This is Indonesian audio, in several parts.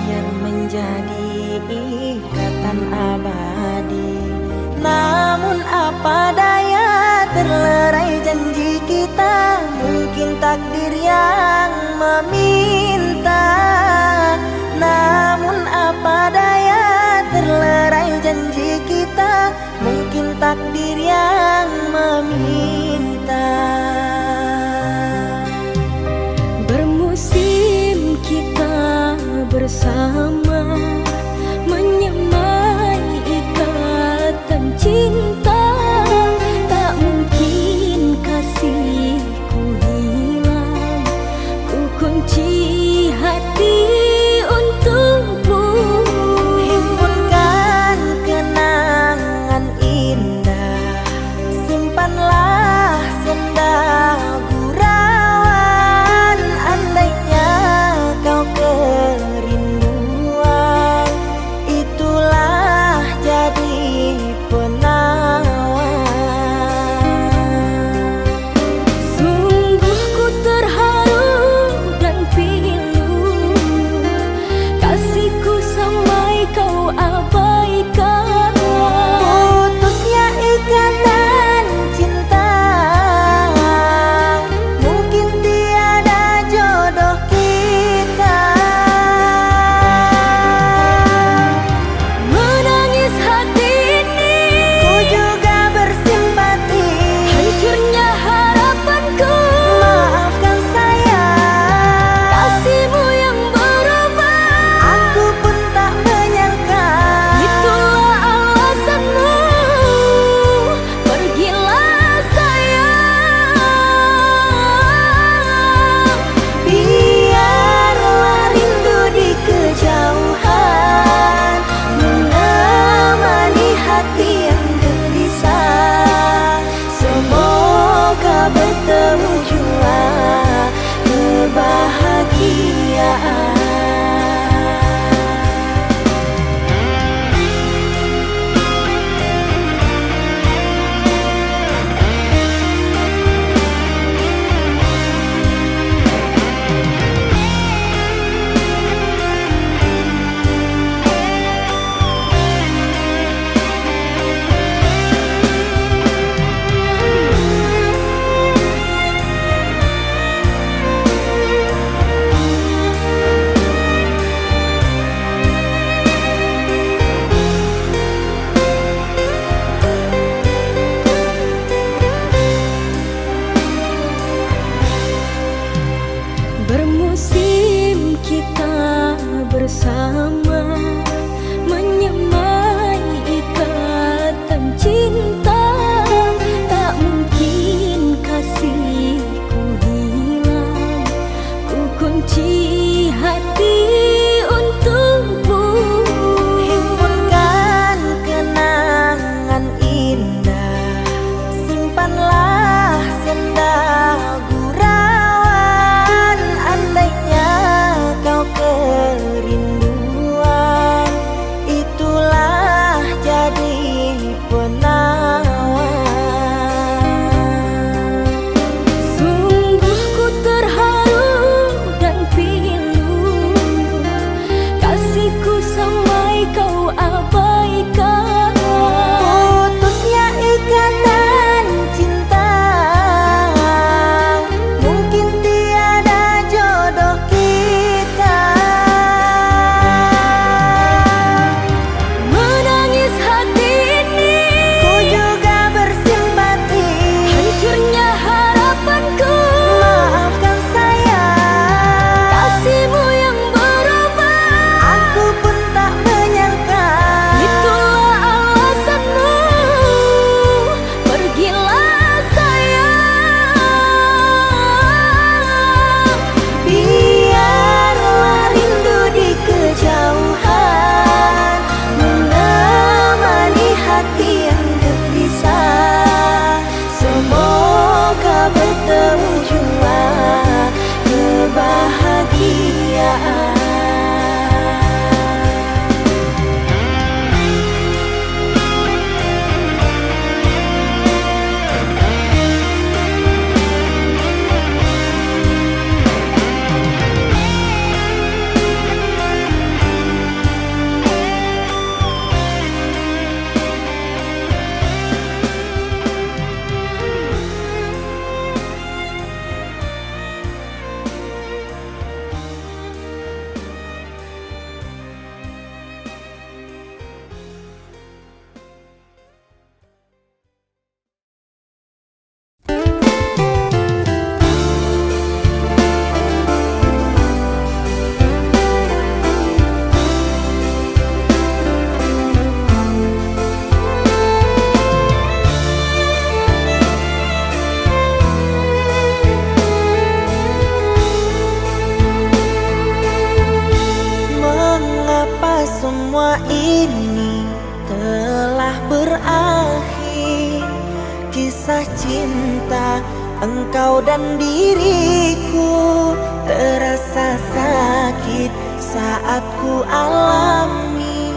yang menjadi ikatan abadi. Namun apa daya, terlerai janji kita, mungkin takdir yang meminta. Namun apa daya, terlerai janji kita, mungkin takdir yang meminta. Bermusim kita bersama, menyamai ikatan cinta. Tak mungkin kasihku hilang, ku kunci hati untukmu. Himpunkan kenangan indah, simpanlah senda gurauan. Andainya kau kerinduan, semua ini telah berakhir. Kisah cinta engkau dan diriku terasa sakit saat ku alami.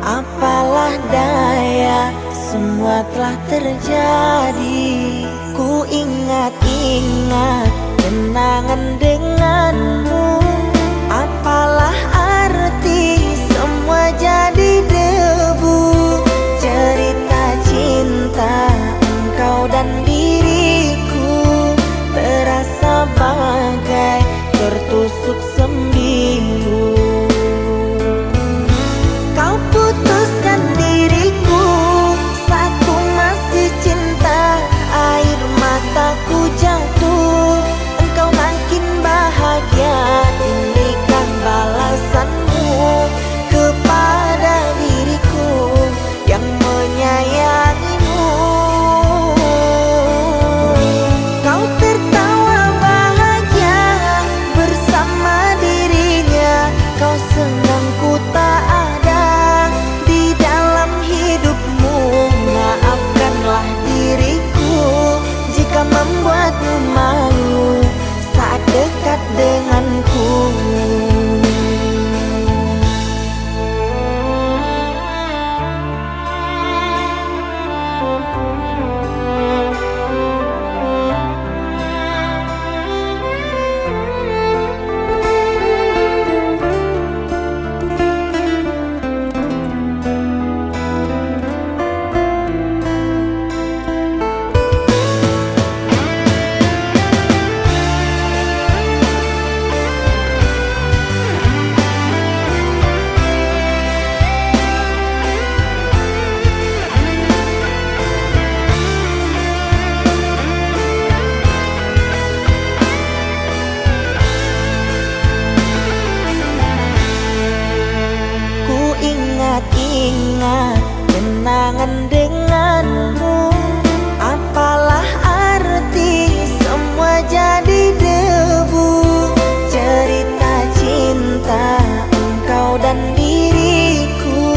Apalah daya, semua telah terjadi. Ku ingat-ingat kenangan denganmu. Apalah arti semua jadi debu. Cerita cinta engkau dan diriku terasa bagai tertusuk sembilu. Kau putuskan diriku saat ku masih cinta. Air mataku jatuh, engkau makin bahagia. Inikah balasanmu kepada diriku yang menyayangimu. Kau tertawa bahagia bersama dirinya. Kau senang ku tak ada di dalam hidupmu. Maafkanlah diriku jika membuatmu malu saat dekat denganku. Ingat kenangan denganmu. Apalah arti semua jadi debu. Cerita cinta engkau dan diriku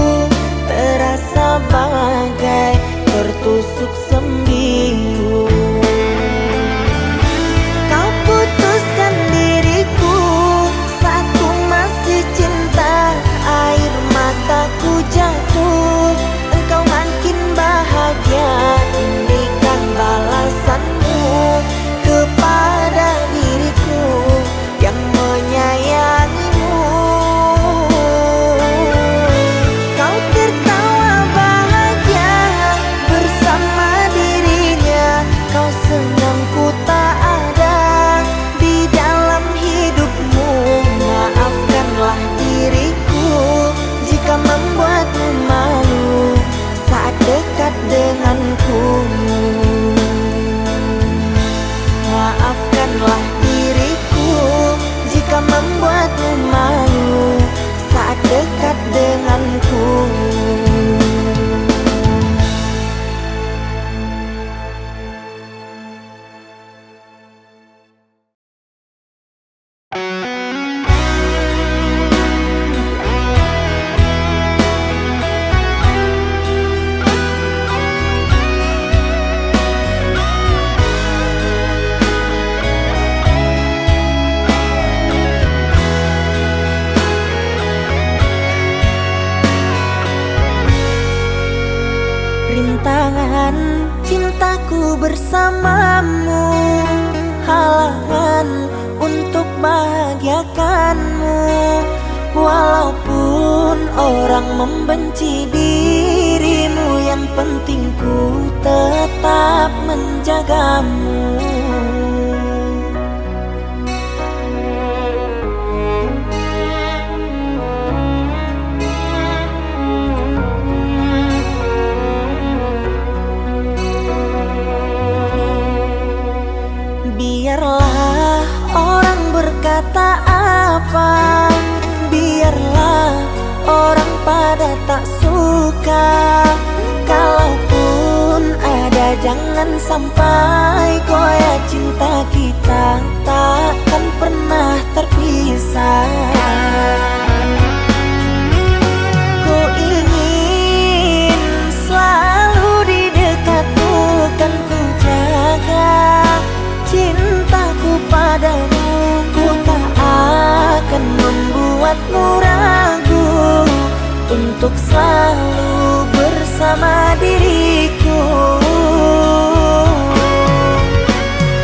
terasa bagai tertusuk sembilu. Kau putuskan diriku saat ku masih cinta. Air mataku jatuh, engkau makin bahagia. Inikah balasanmu kepada diriku yang menyayangimu. Kau tertawa bahagia bersama dirinya. Kau senang ku tak ada di dalam hidupmu. Maafkanlah diriku jika membuatmu malu saat dekat denganku. Maafkanlah diriku jika membuatmu malu saat dekat denganku. Rintangan cintaku bersamamu, halangan untuk bahagiakanmu. Walaupun orang membenci dirimu, yang penting ku tetap menjagamu. Biarlah orang berkata apa, biarlah orang pada tak suka. Kalaupun ada, jangan sampai goyah cinta kita, takkan pernah terpisah. Ku untuk selalu bersama diriku.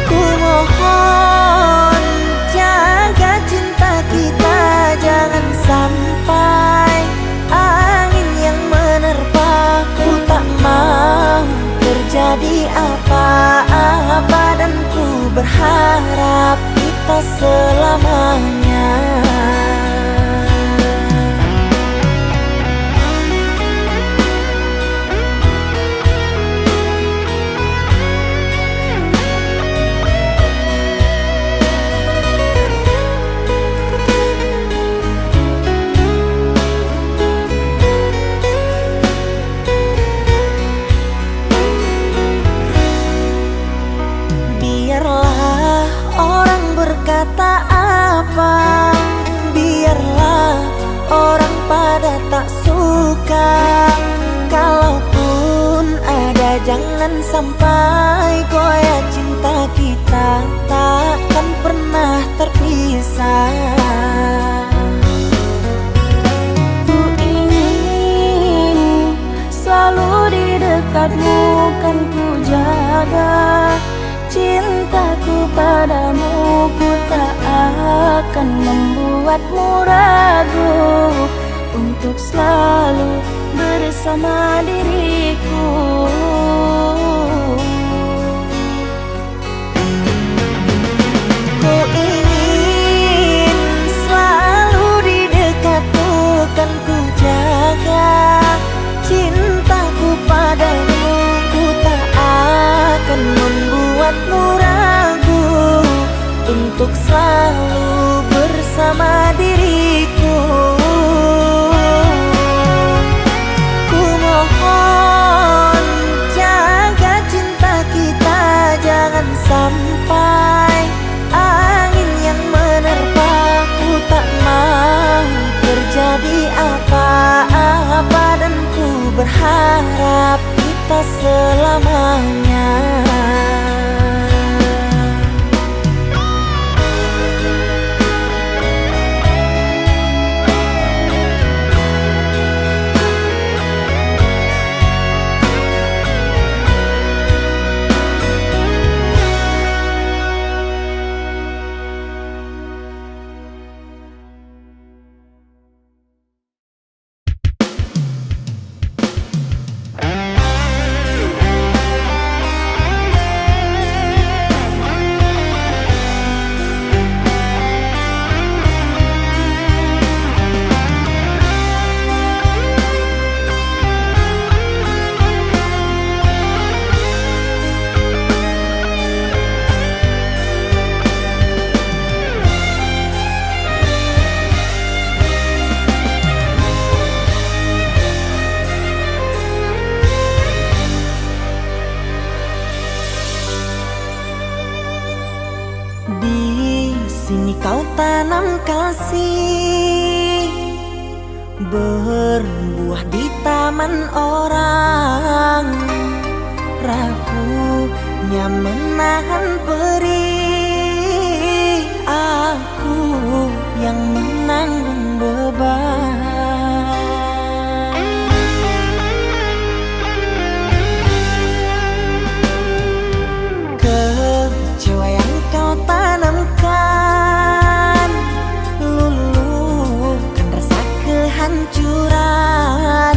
Ku mohon jaga cinta kita, jangan sampai angin yang menerpa. Ku tak mau terjadi apa-apa, dan ku berharap kita selamanya. Biarlah orang berkata apa, biarlah orang pada tak suka. Kalaupun ada, jangan sampai goyah cinta kita, takkan pernah terpisah. Ku ingin selalu di dekatmu, kan ku jaga cintaku padamu. Ku tak akan membuatmu ragu untuk selalu bersama diriku. Ku ingin selalu di dekatmu, kan ku jaga cintaku padamu. Ku tak akan membuatmu ragu untuk selalu bersama diriku. Ku mohon jaga cinta kita, jangan sampai angin yang menerpa. Ku tak mau terjadi apa-apa, dan ku berharap kita selamanya. Di sini kau tanam kasih, berbuah di taman orang. Rapuhnya menahan perih, aku yang menanggung beban. Kecewa yang kau tanamkan, luluhkan rasa kehancuran,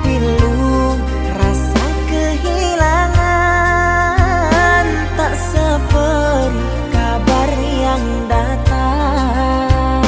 pilu rasa kehilangan, tak seperti kabar yang datang.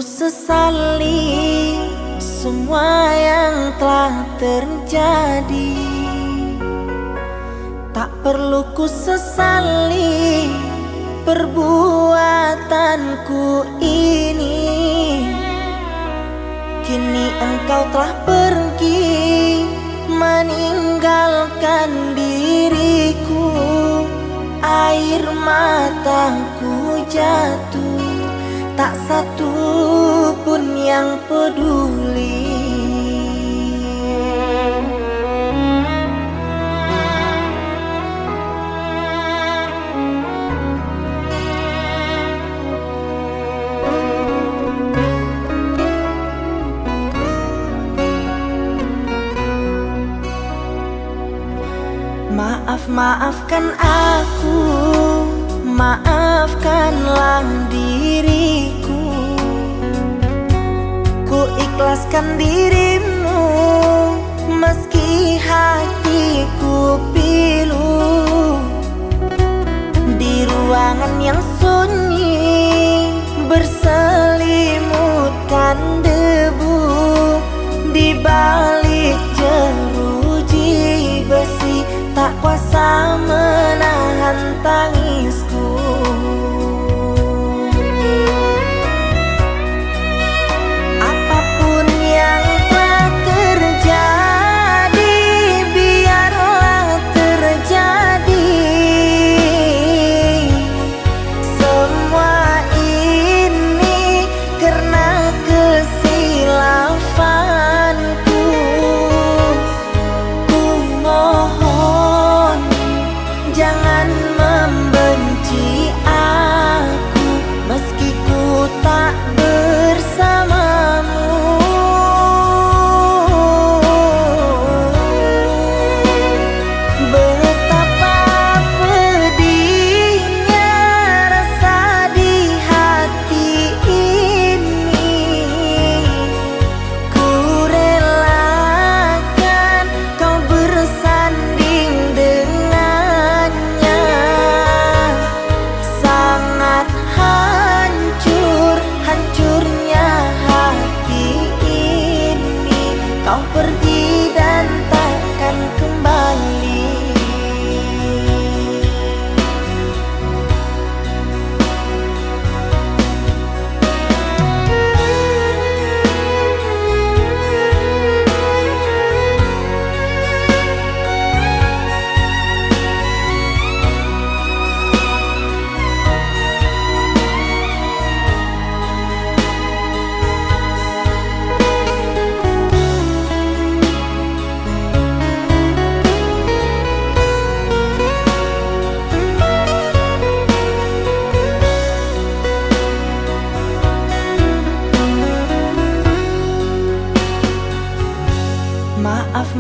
ku sesali semua yang telah terjadi. Tak perlu ku sesali perbuatanku ini. Kini engkau telah pergi meninggalkan diriku. Air mataku jatuh, tak satu pun yang peduli. Maafkan aku, maafkanlah diriku. Ku ikhlaskan dirimu meski hatiku pilu. Di ruangan yang sunyi berselimutkan debu. Di balik jeruji besi tak kuasa menahan tangisku. Apapun yang telah terjadi, biarlah terjadi. Semua ini karena kesilafanku. Ku mohon jangan membenci aku meski ku tak bersamamu. Betapa pedihnya rasa di hati ini. Ku relakan kau bersanding dengannya. Sangat hancur, hancurnya hati ini. Kau pergi dan takkan kembali.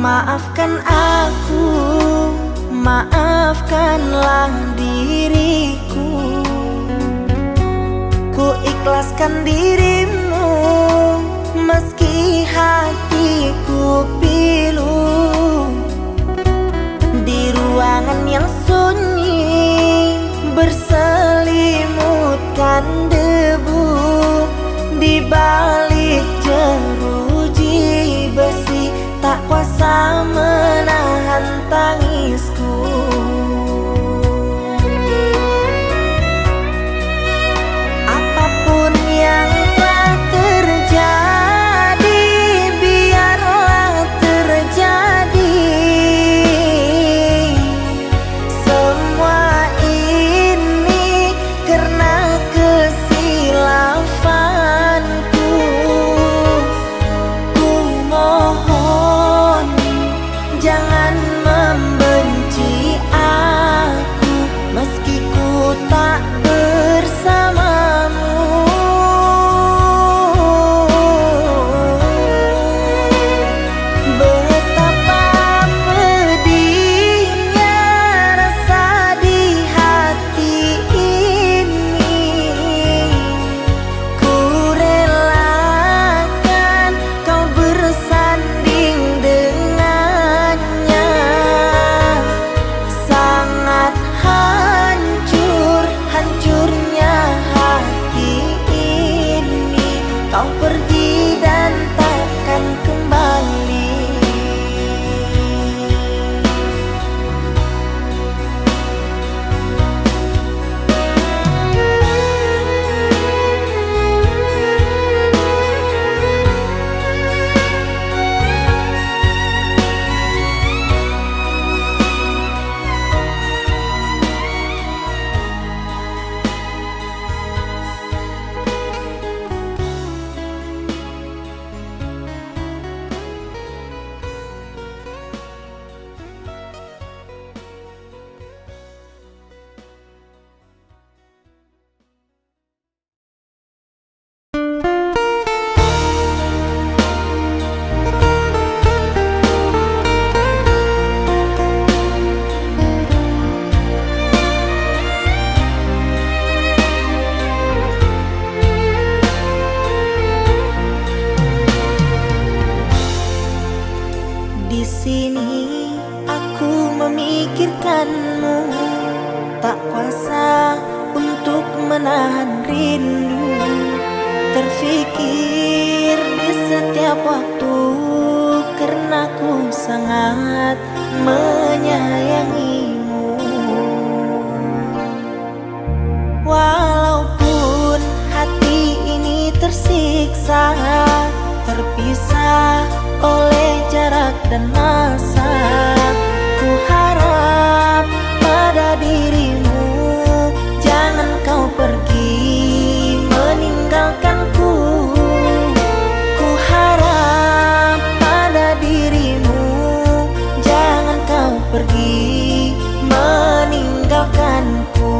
Maafkan aku, maafkanlah diriku. Ku ikhlaskan dirimu meski hatiku pilu. Di ruangan yang sunyi berselimutkan debu. Di balik jeruji besi tak kuasa menahan tangisku. Apapun yang telah dan takkan kembali. Di sini aku memikirkanmu, tak kuasa untuk menahan rindu. Terfikir di setiap waktu, karena ku sangat menyayangimu. Walaupun hati ini tersiksa, terpisah oleh jarak dan masa, ku harap pada dirimu, jangan kau pergi meninggalkanku. Ku harap pada dirimu, jangan kau pergi meninggalkanku.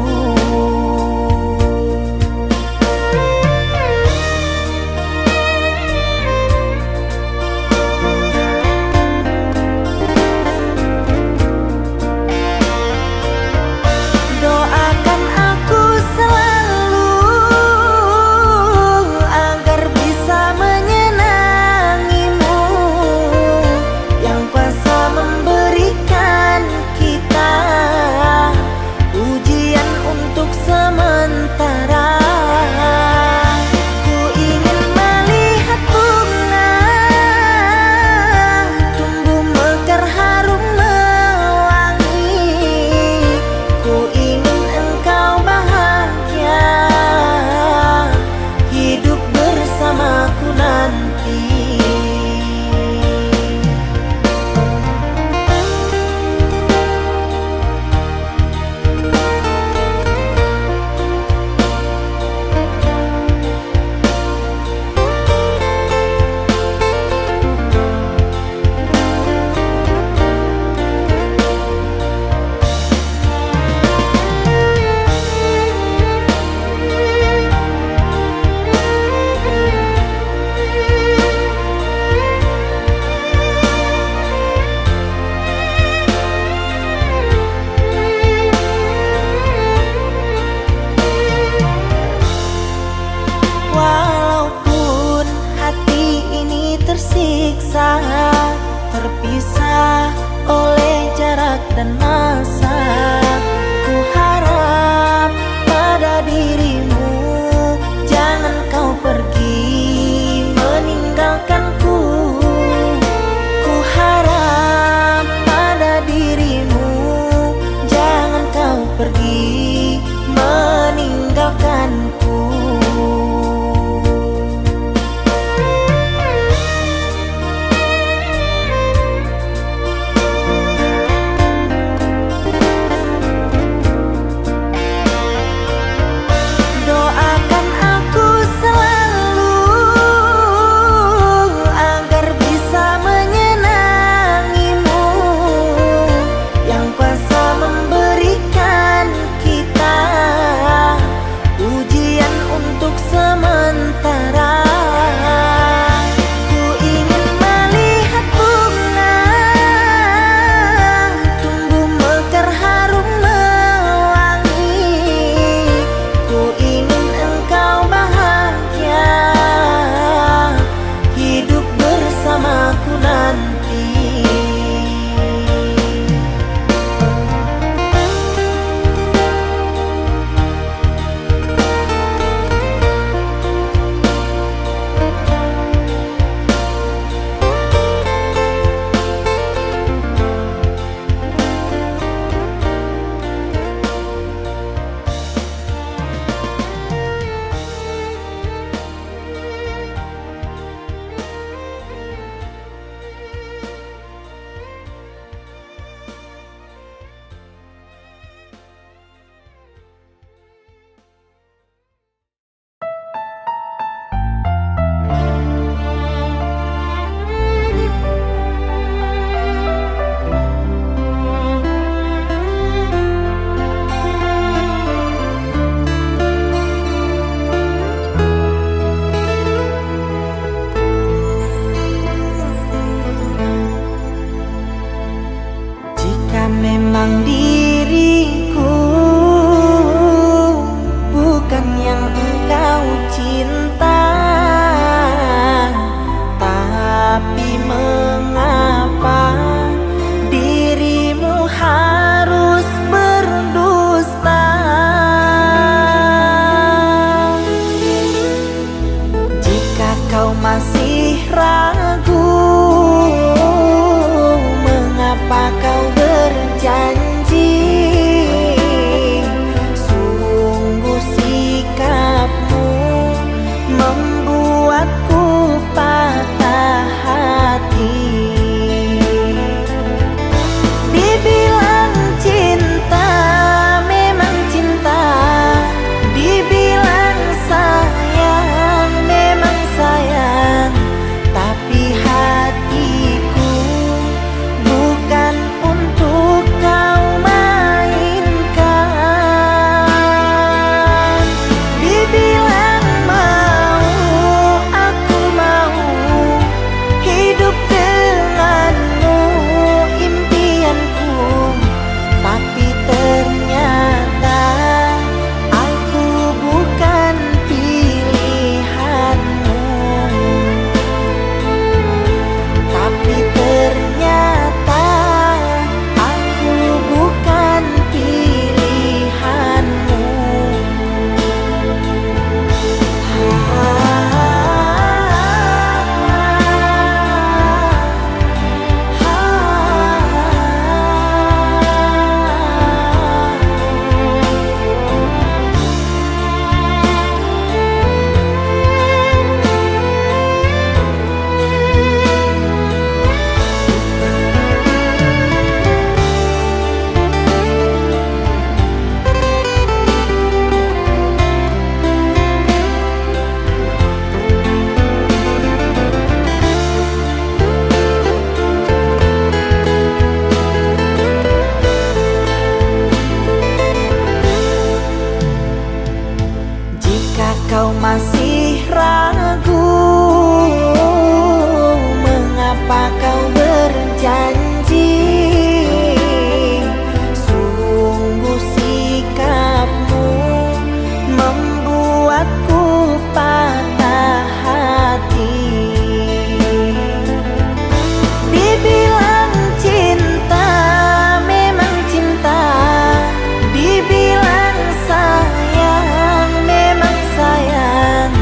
Tersiksa, terpisah oleh jarak dan masa, ku harap pada dirimu, jangan kau pergi meninggalkanku. Ku harap pada dirimu, jangan kau pergi meninggalkanku. masih ragu? Mengapa kau berjanji? Sungguh sikapmu membuatku patah hati. Dibilang cinta, memang cinta. Dibilang sayang, memang sayang. Tapi hatiku bukan untuk kau mainkan. Dibilang mau, aku mau hidup denganmu, impianku. Tapi ternyata aku bukan pilihanmu. Tapi ternyata aku bukan pilihanmu. Jika kau masih ragu, mengapa kau berjanji? Sungguh sikapmu membuatku patah hati. Dibilang cinta, memang cinta. Dibilang sayang, memang sayang.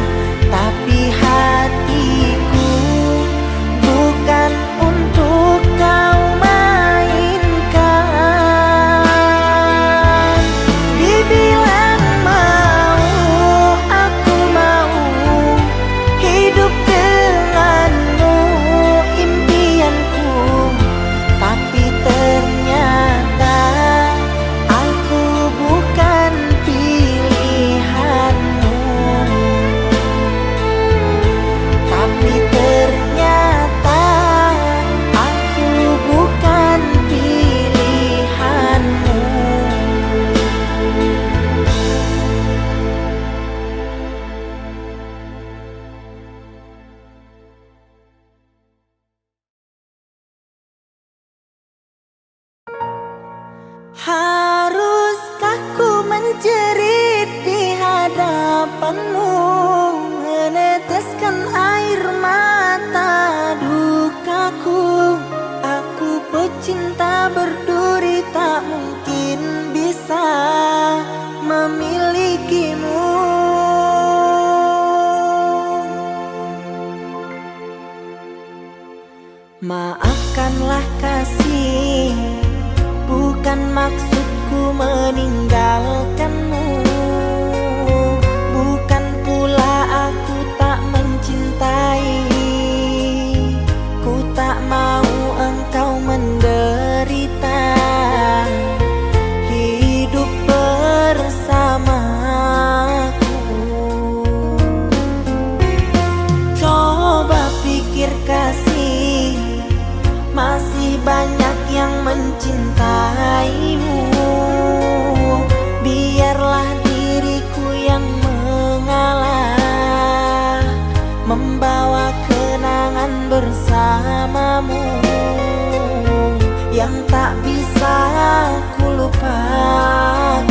Tapi hatiku bukan untuk kau mainkan. Dibilang mau, aku mau hidup denganmu, impianku. Tapi ternyata aku bukan pilihanmu. Tapi ternyata aku bukan pilihanmu. Haruskah ku menjerit di hadapanmu, meneteskan air mata dukaku? Aku pecinta berduri, tak mungkin bisa memilikimu. Maafkanlah kasih, bukan maksudku meninggalkanmu. Bukan pula aku tak mencintai. Ku tak mau engkau menderita, hidup bersamaku. Coba pikir kasih, masih banyak yang mencintaimu. Biarlah diriku yang mengalah, membawa kenangan bersamamu yang tak bisa ku lupakan.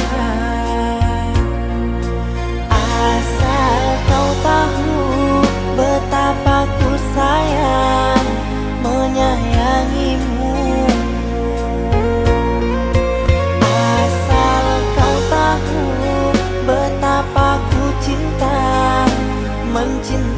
Asal kau tahu betapa ku sayang menyayangimu. Asal kau tahu betapa ku cinta mencintaimu.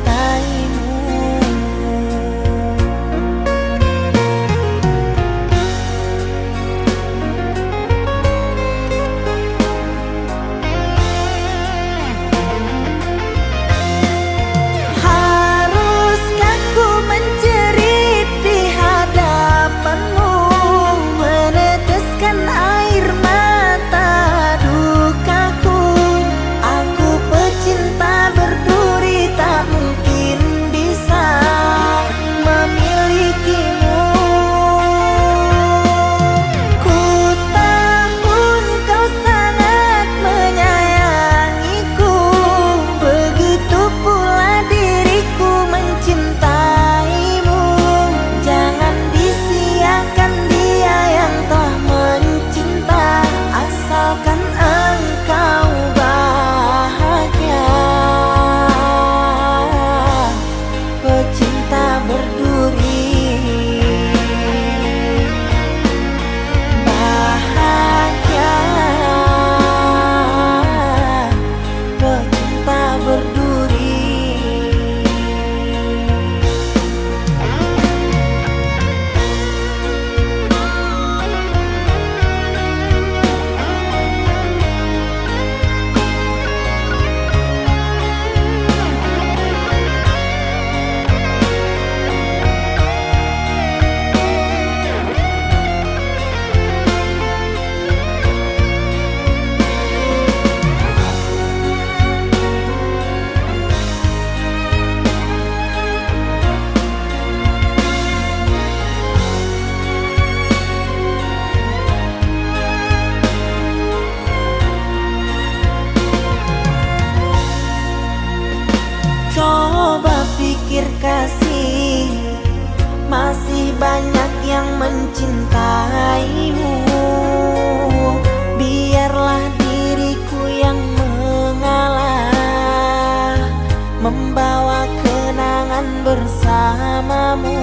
cintamu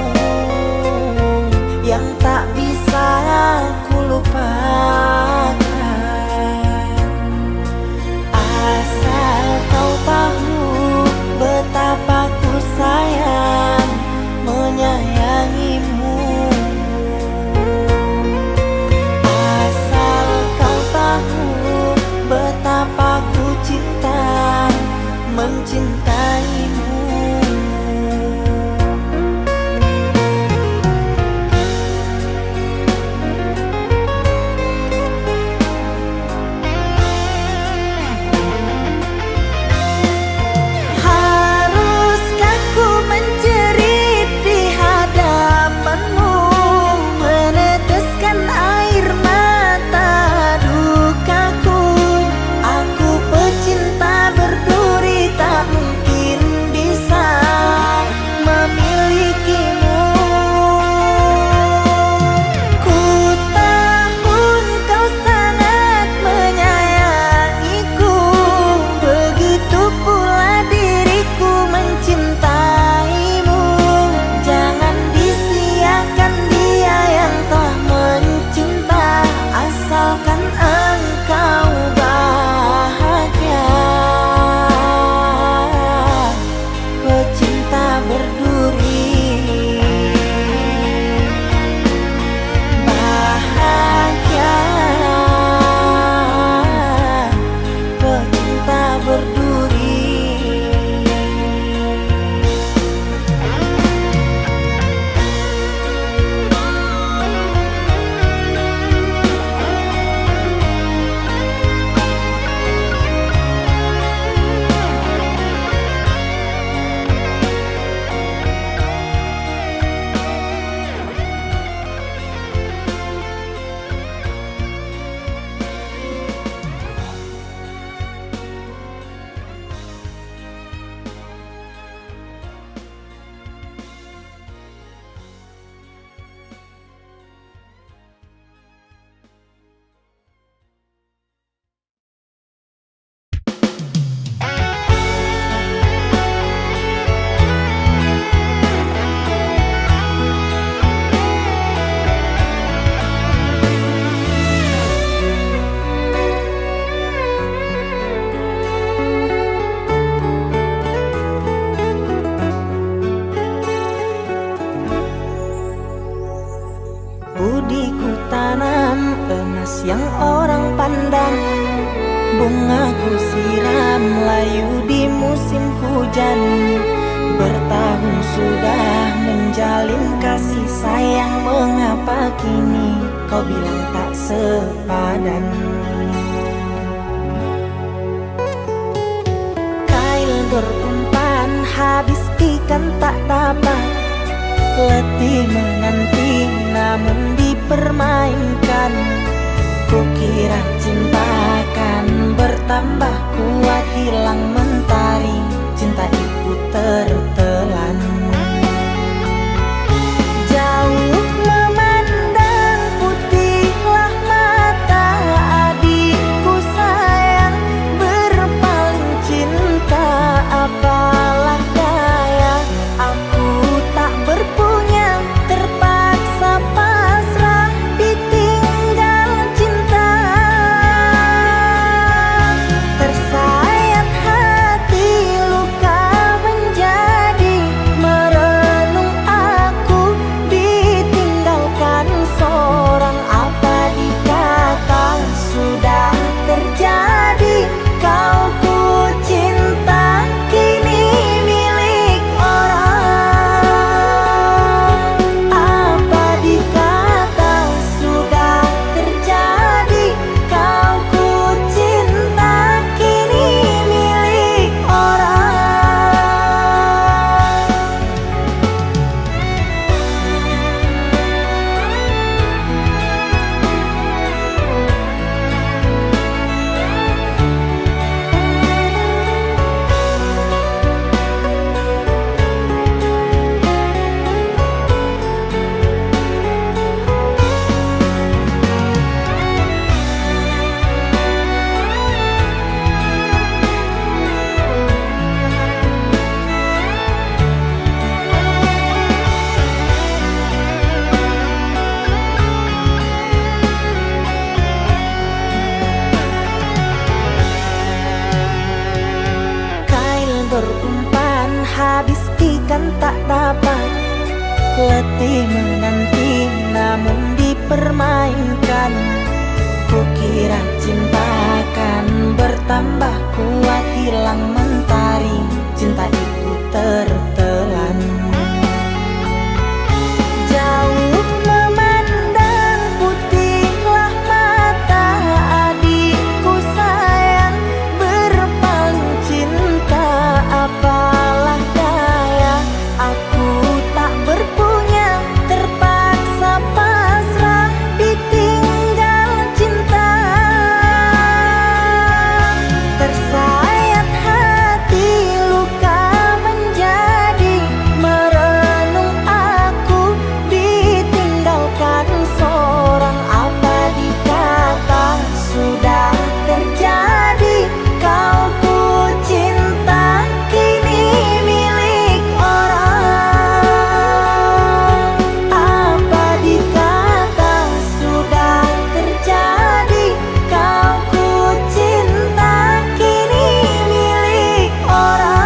yang tak bisa ku lupakan. Asal kau tahu betapa ku sayang menyayangimu. Asal kau tahu betapa ku cinta mencintaimu. Haruskah ku menjerit di hadapanmu, meneteskan air mata dukaku. Aku pecinta berduri, tak mungkin bisa memilikimu. Ku tahu kau sangat menyayangiku, begitu pula diriku mencintaimu. Jangan disia-siakan dia yang telah mencinta, asalkan engkau bahagia. Pecinta berduri bahagia, pecinta berduri. Budiku tanam emas yang orang pandang, bungaku siram layu di musim hujan. Bertahun sudah menjalin kasih sayang, mengapa kini kau bilang tak sepadan? Kail berumpan habis ikan tak dapat, letih menanti namun dipermainkan. Kukira cinta akan bertambah kuat, hilang mentari, cinta ikut tertelan. Jauh memandang putihlah mata adikku sayang, berpaling cinta apalah daya. Aku tak berpunya, terpaksa pasrah ditinggal cinta. Tersayat hati luka menjadi letih menanti namun dipermainkan. Kukira cinta akan bertambah kuat, hilang mentari, cinta itu tertelan. Jauh memandang putihlah mata adikku sayang, berpaling cinta apalah daya, aku tak berpunya, terpaksa pasrah ditinggal cinta. Tersayat hati luka menjadi merenung, aku ditinggalkan seorang. Apa dikata sudah terjadi, kau ku cinta kini milik orang. Apa dikata sudah terjadi, kau ku cinta kini milik orang.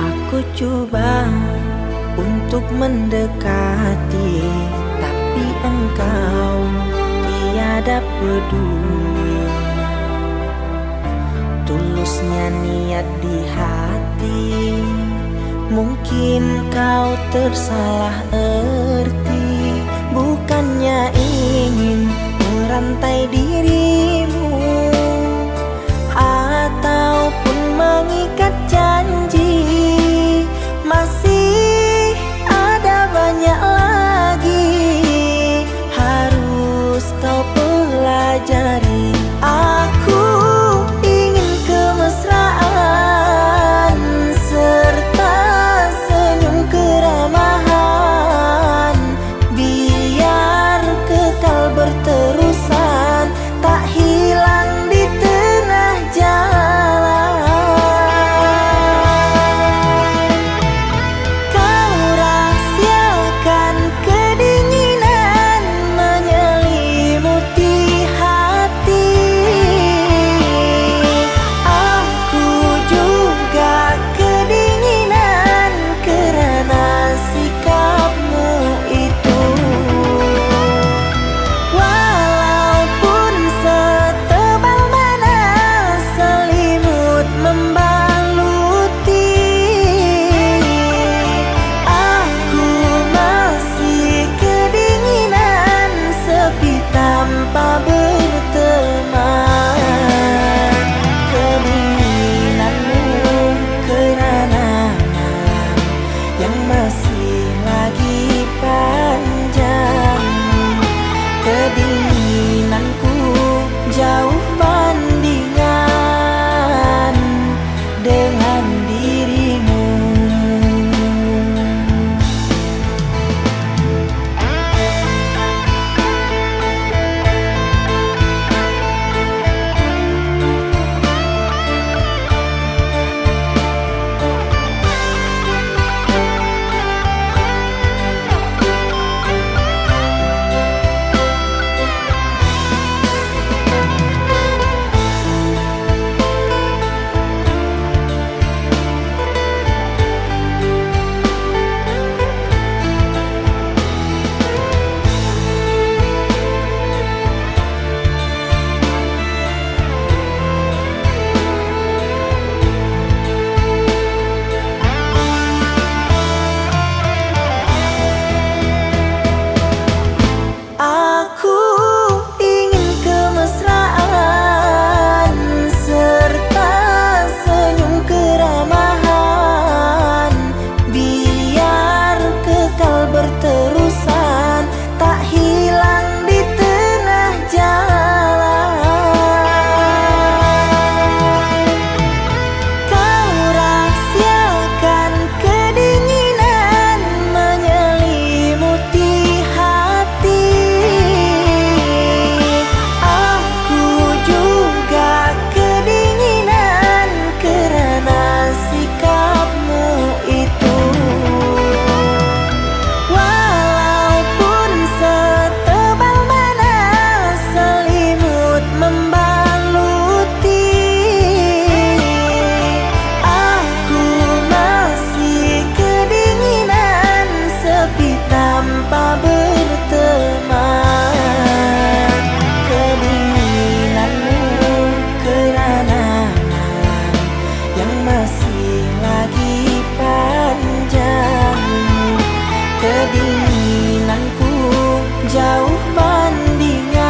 Aku coba untuk mendekati, tapi engkau tiada peduli. Tulusnya niat di hati, mungkin kau tersalah erti. Bukannya ingin merantai dirimu ataupun mengikat janji, masih ada banyak lagi harus kau pelajari. Aku ingin kemesraan serta senyum keramahan, biar kekal berterusan, tak hilang di tengah jalan. masih lagi panjang. Kedinginanku jauh bandingan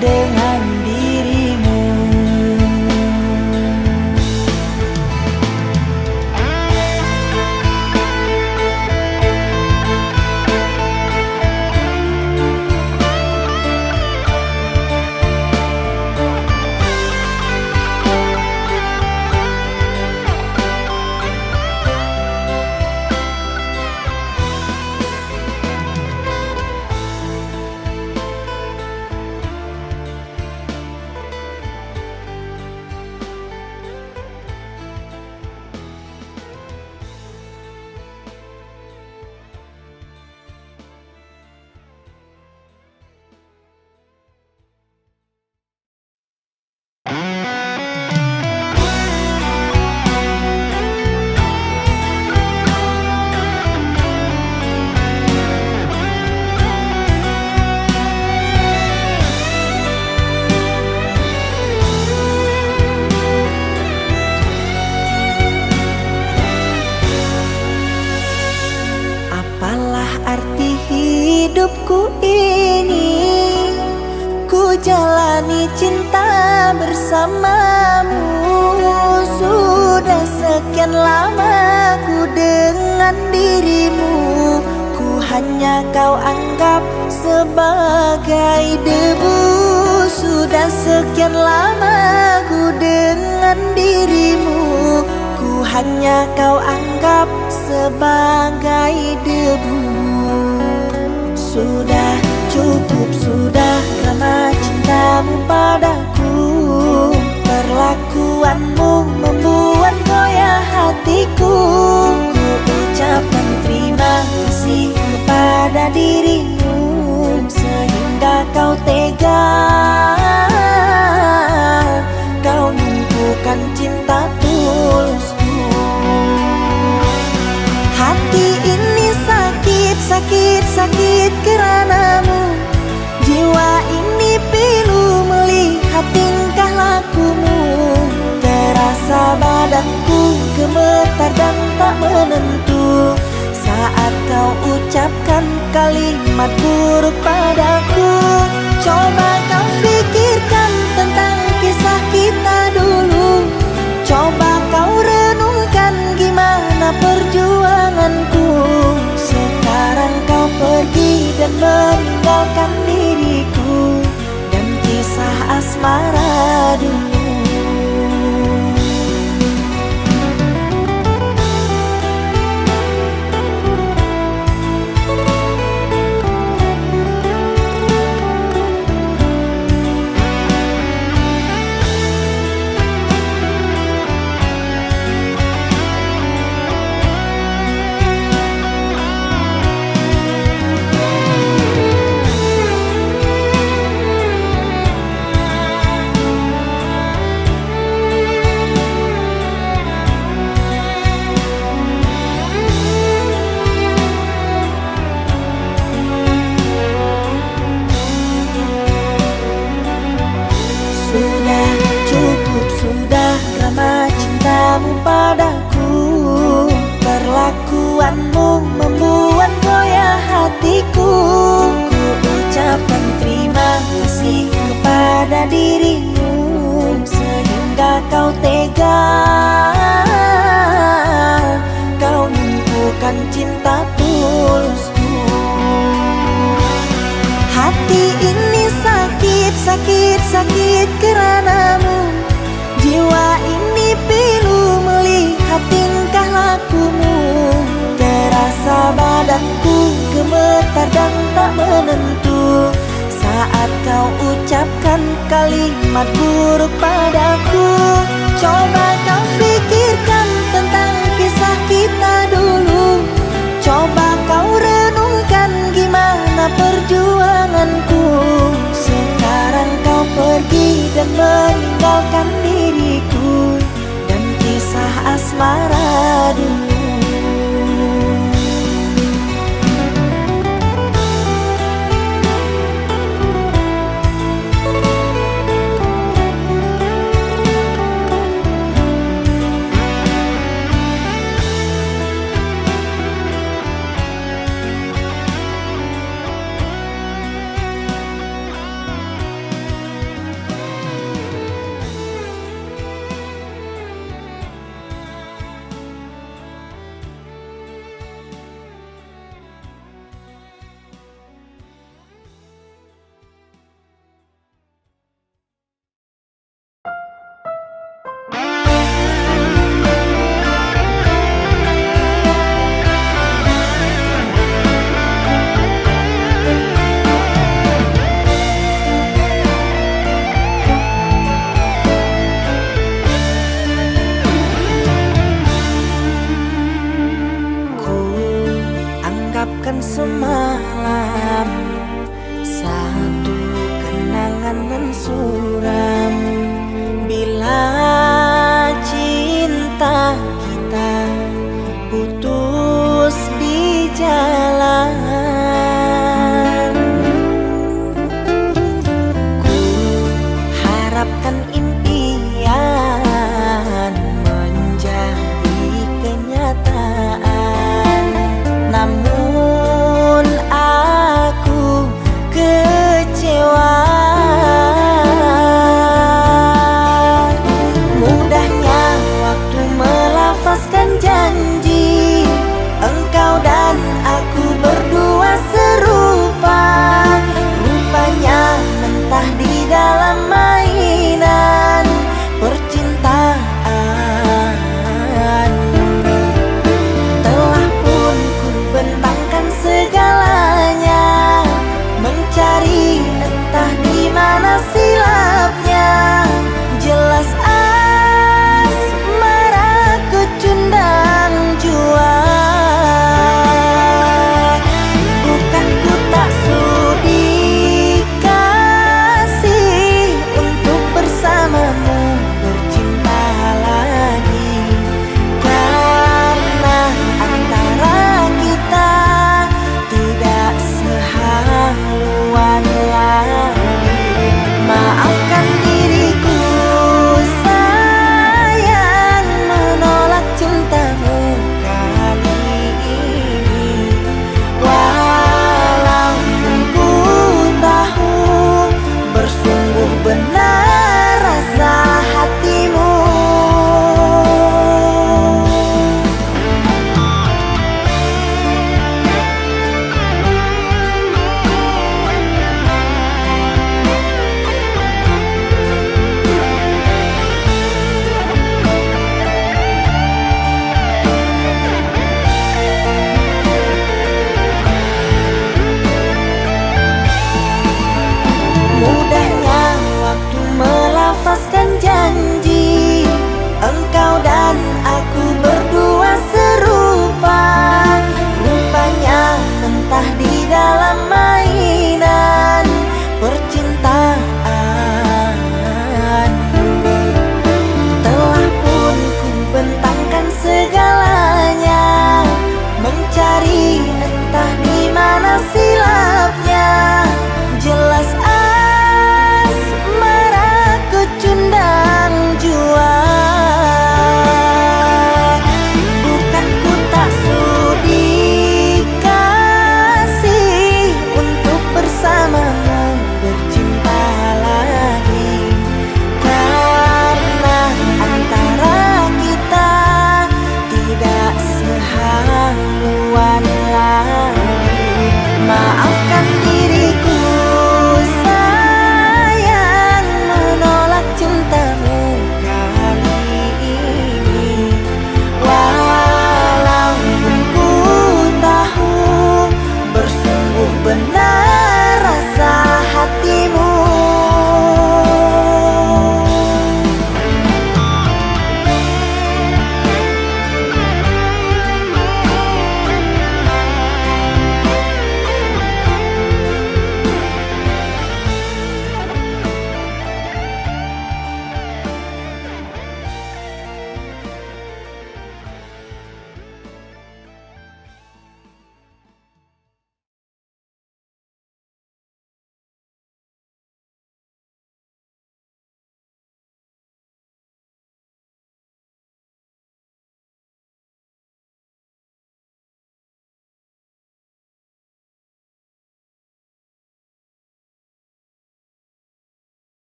dengan dirimu. Apalah arti hidupku ini, ku jalani cinta bersamamu. Sudah sekian lama ku dengan dirimu, ku hanya kau anggap sebagai debu. Sudah sekian lama ku dengan dirimu, ku hanya kau anggap sebagai debu. Sudah cukup, sudah karena cintamu padaku. Perlakuanmu membuat goyah hatiku. Ku ucapkan terima kasih kepada dirimu, sehingga kau tega, kau numpukan cinta tulusku. Hati ini sakit, sakit, sakit keranamu. Jiwa ini pilu melihat tingkah lakumu. Terasa badanku gemetar dan tak menentu saat kau ucapkan kalimat buruk padaku. Coba kau pikirkan tentang kisah kita dulu. Coba kau renungkan gimana perjuanganku. Sekarang kau pergi dan meninggalkan diriku dan kisah asmara dulu. Sudah cukup, sudah drama cintamu padaku. Perlakuanmu membuat goyah hatiku. Ku ucapkan terima kasih kepada dirimu, sehingga kau tega, kau numpukan cinta tulusku. Hati ini sakit, sakit, sakit keranamu. Jiwa ini pilu melihat tingkah lakumu. Terasa badanku gemetar dan tak menentu saat kau ucapkan kalimat buruk padaku. Coba kau pikirkan tentang kisah kita dulu. Coba kau renungkan gimana perjuanganku. Sekarang kau pergi dan meninggalkan diriku dan kisah asmara dulu.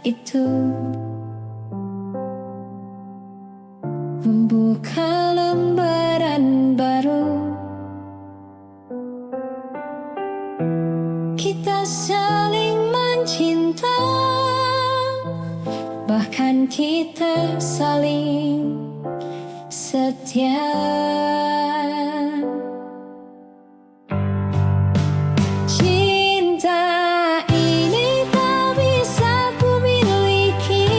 itu membuka lembaran baru. Kita saling mencinta, bahkan kita saling setia. Cinta ini tak bisa ku miliki,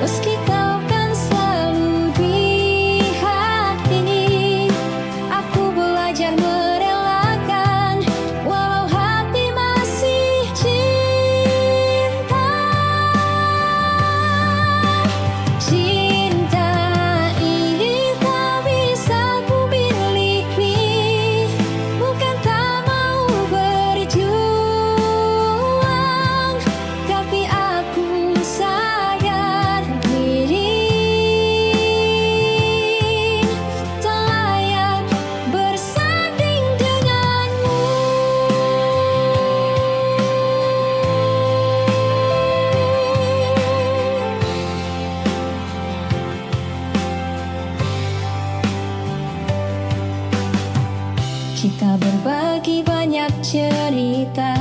meski kau kan selalu di hati. Aku belajar merelakan, walau hati masih cinta. Cinta ini tak bisa ku miliki, bukan tak mau berjuang, tapi aku sadar diri tak layak bersanding denganmu. Kita berbagi banyak cerita,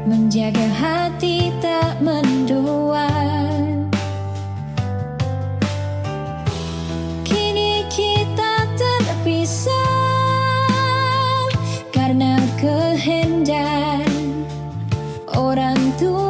menjaga hati tak mendua. Kini kita terpisah karena kehendak orang tua.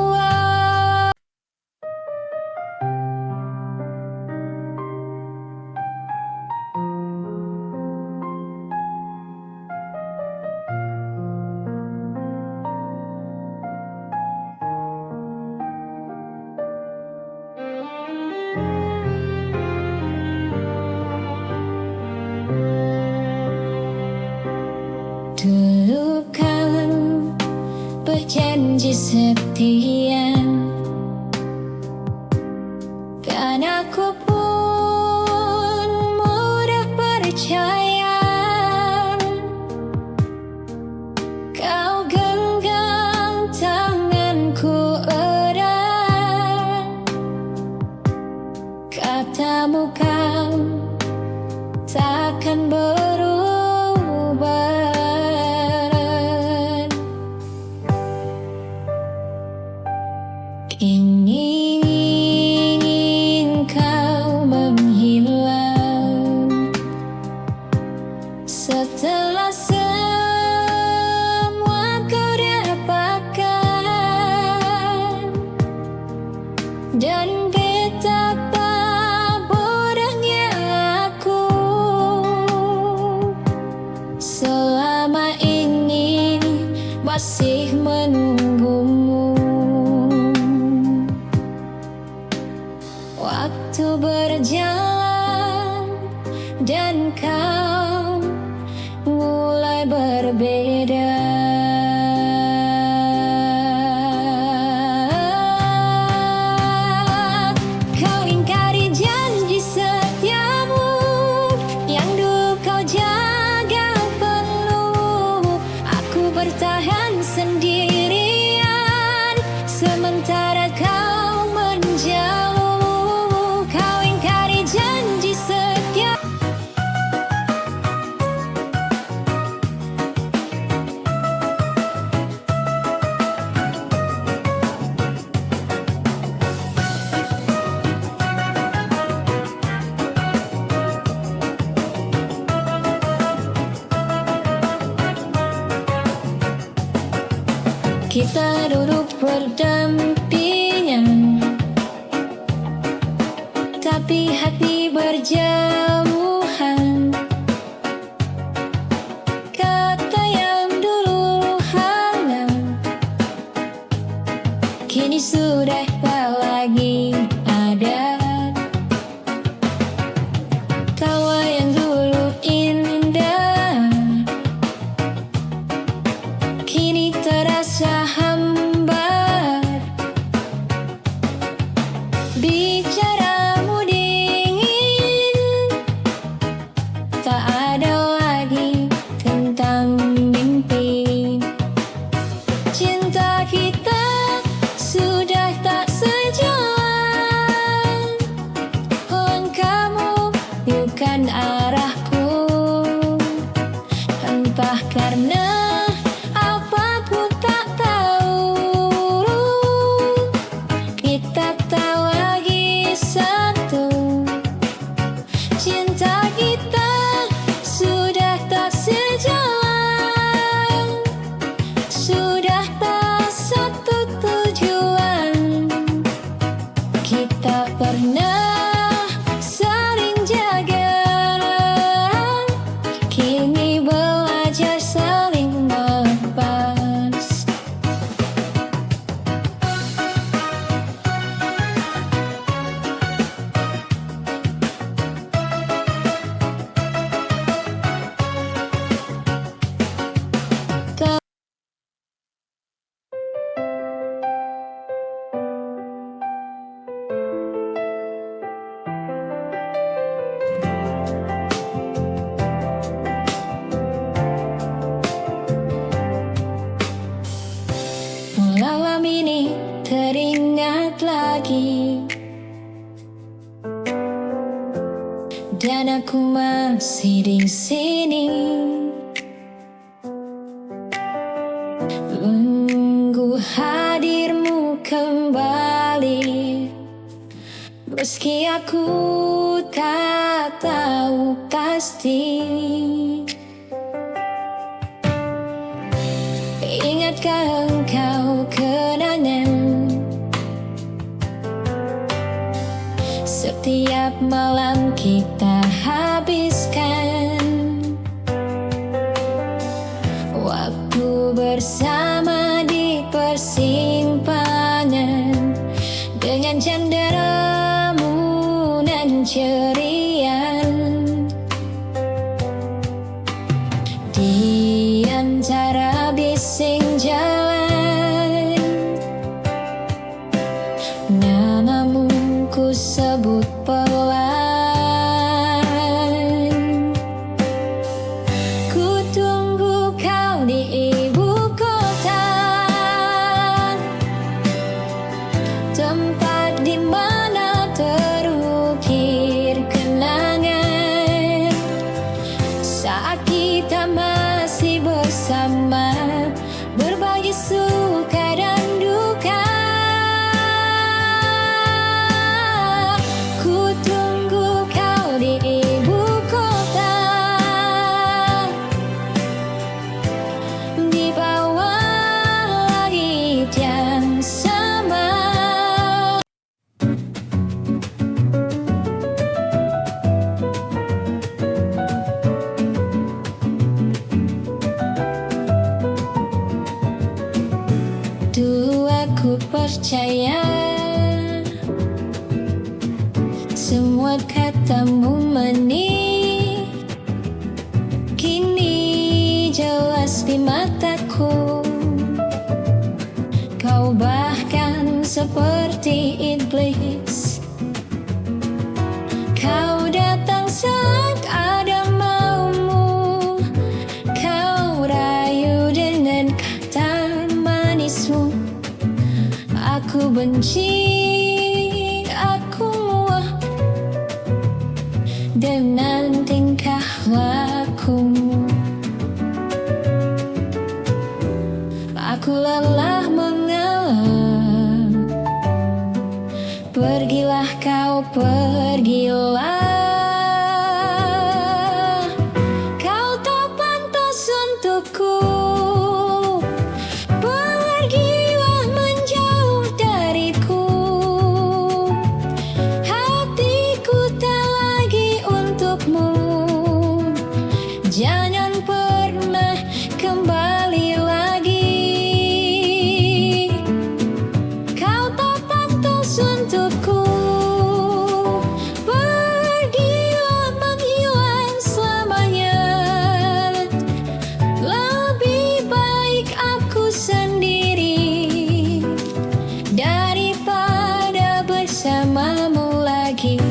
Dulu kan berjanji setia, kan aku pun mudah percaya. Kau genggam tanganku erat, katamu kan takkan berubah. Ingin kau menghilang setelah semua kau dapatkan, dan betapa bodohnya aku selama ini masih menunggumu. Waktu berjalan dan kau mulai berbeda. Kau ingkari janji setiamu yang dulu kau jaga penuh. Aku bertahan sendirian sementara kau menjauh. Kita duduk berdampingan, tapi hati berjauhan. Kata yang dulu hangat kini sudah tak lagi ada. Tawa yang dulu indah kini terasa hambar. Bicaramu dingin, tak ada lagi tentang mimpi. Cinta malam ini teringat lagi, dan aku masih di sini menunggu hadirmu kembali. Meski aku tak tahu pasti, ingatkah engkau kenangan setiap malam kita habiskan waktu bersama di persimpangan, dengan canderamu nan ceria di antara bising jalan. Namamu ku sebut pelan, ku tunggu kau di ibu kota, tempat di mana terukir kenangan saat kita masih bersama, berbagi suka dan duka. Ku tunggu kau di ibu kota, di bawah langit yang sama. Dulu aku percaya semua katamu manis, kini jelas di mataku. Kau bahkan seperti iblis, kau datang saat ada maumu, kau rayu dengan kata manismu. Aku benci, aku muak dengan tingkah lakumu. Aku lelah mengalah, pergilah kau, pergilah. Kau tak pantas untukku, pergilah menjauh dariku. Hatiku tak lagi untukmu, jangan pernah kembali lagi. Kau tak pantas untukku, pergilah menghilang selamanya. Lebih baik aku sendiri daripada bersamamu lagi.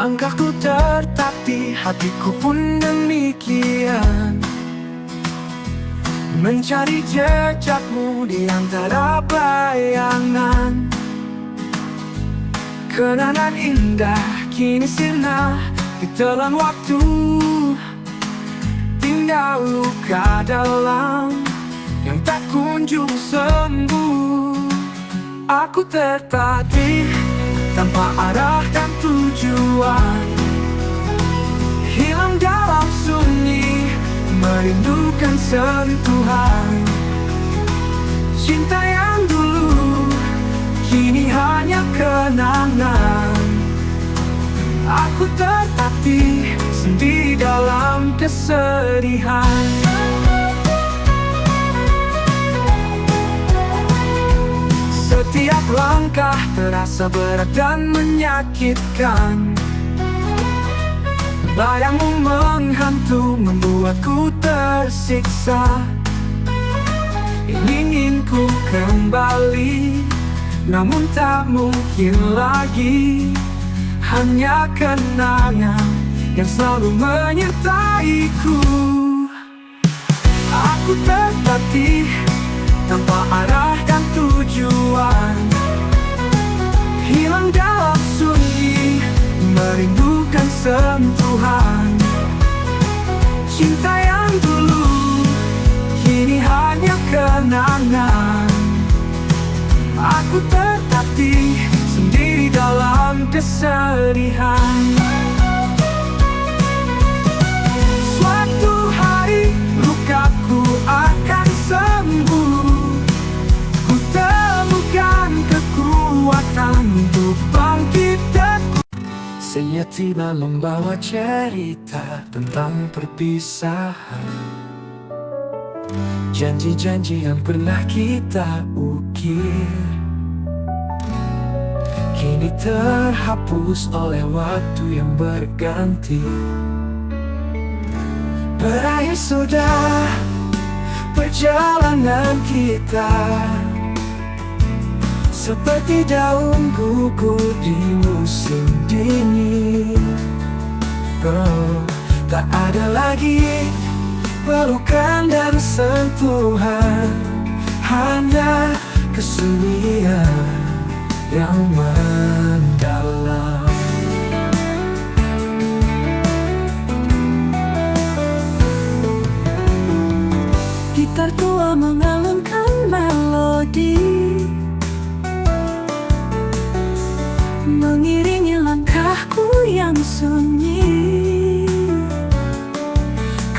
Langkahku tertatih, hatiku pun demikian, mencari jejakmu di antara bayangan. Kenangan indah kini sirna ditelan waktu, tinggal luka dalam yang tak kunjung sembuh. Aku tertatih tanpa arah dan tujuan, hilang dalam sunyi, merindukan sentuhan. Cinta yang dulu kini hanya kenangan. Aku tertatih sendiri dalam kesedihan. Setiap langkah terasa berat dan menyakitkan. Bayangmu menghantu membuatku tersiksa. Ingin ku kembali, namun tak mungkin lagi. Hanya kenangan yang selalu menyertaiku. Aku tertatih tanpa arah dan tujuan, hilang dalam sunyi, merindukan sentuhan. Cinta yang dulu kini hanya kenangan. Aku tertatih sendiri dalam kesedihan. Suatu hari lukaku akan sembuh. Ku temukan kekuatan untuk bangkit. Saya tiba membawa cerita tentang perpisahan, janji-janji yang pernah kita ukir, kini terhapus oleh waktu yang berganti. Berakhir sudah perjalanan kita, seperti daun gugur di musim dingin. Oh, tak ada lagi pelukan dan sentuhan, hanya kesunyian yang mendalam. Gitar tua mengalunkan melodi, mengiringi langkahku yang sunyi.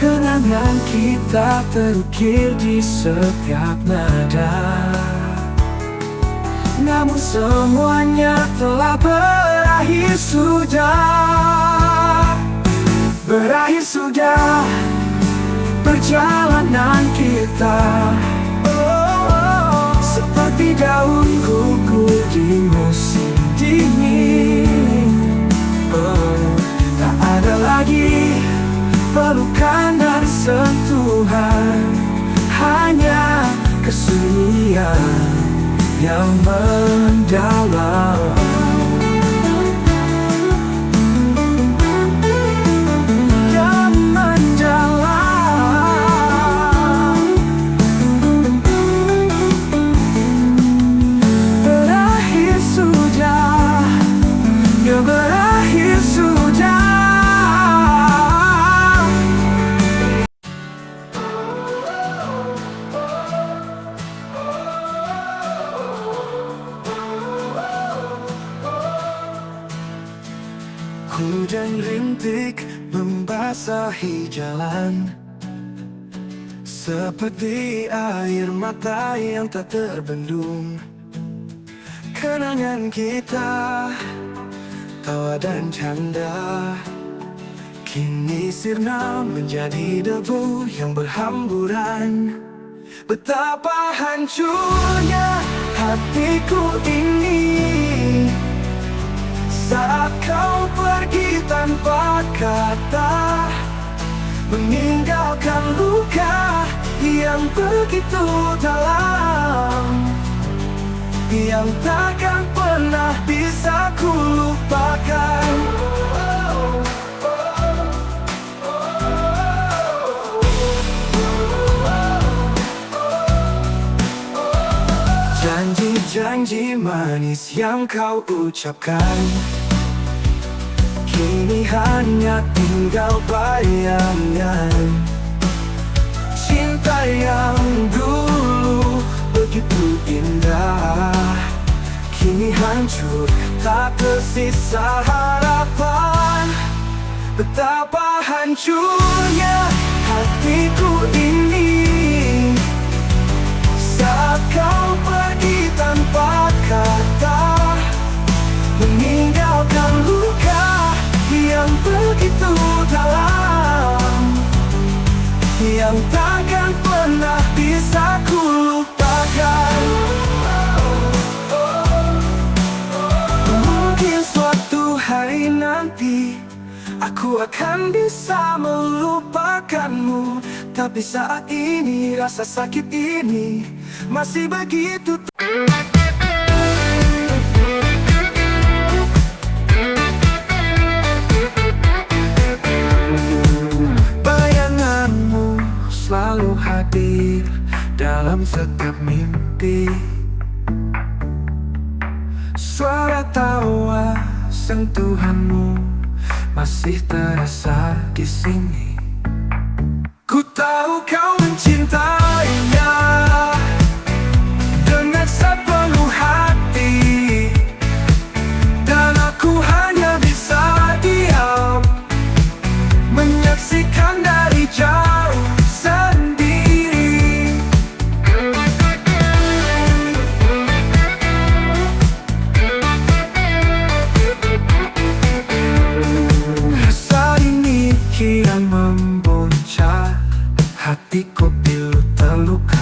Kenangan kita terukir di setiap nada, namun semuanya telah berakhir sudah. Berakhir sudah perjalanan kita, seperti daun gugur di musim dingin. Tak ada lagi pelukan dan sentuhan, hanya kesunyian yang mendalam. Yang mendalam. Berakhir sudah, ya berakhir sudah. Hujan rintik membasahi jalan, seperti air mata yang tak terbendung. Kenangan kita, tawa dan canda, kini sirna menjadi debu yang berhamburan. Betapa hancurnya hatiku ini saat kau pergi tanpa kata, meninggalkan luka yang begitu dalam, yang takkan pernah bisa ku lupakan. Janji-janji manis yang kau ucapkan, kini hanya tinggal bayangan. Cinta yang dulu begitu indah, kini hancur, tak tersisa harapan. Betapa hancurnya hatiku ini saat kau pergi tanpa kata, meninggalkan luka yang begitu dalam, yang takkan pernah bisa ku lupakan. Mungkin suatu hari nanti aku akan bisa melupakanmu. Tapi saat ini rasa sakit ini masih begitu. Bayanganmu selalu hadir dalam setiap mimpi. Suara tawa sentuhanmu masih terasa di sini. Ku tahu kau mencintainya dengan sepenuh hati, dan aku hanya bisa diam menyaksikan dari jauh sendiri. Rasa ini kian membuncah, hatiku pilu terluka.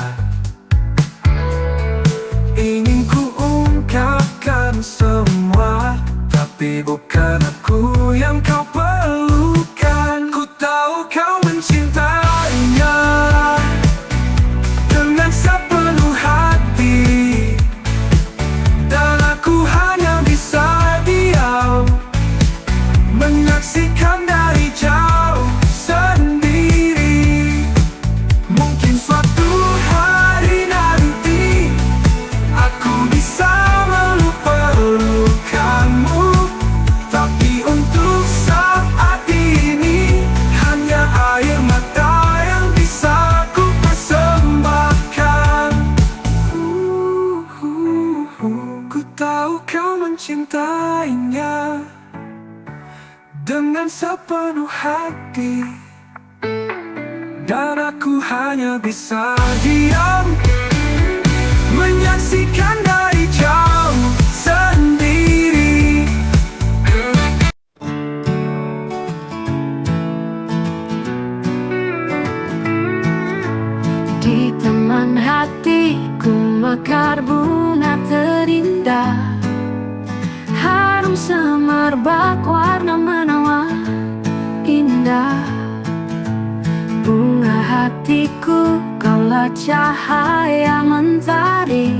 Ingin ku ungkapkan semua, tapi bukan aku yang kau perlukan. Ku tahu kau mencintainya dengan sepenuh hati, dan aku hanya bisa diam menyaksikan dari jauh sendiri. Mungkin suatu hari nanti aku bisa melupakanmu, tapi untuk saat ini hanya air mata yang bisa ku persembahkan. Ku tahu kau mencintainya dengan sepenuh hati, dan aku hanya bisa diam menyaksikan dari jauh sendiri. Di taman hatiku mekar bunga terindah, harum semerbak warna menawan indah. Bunga hatiku, kaulah cahaya mentari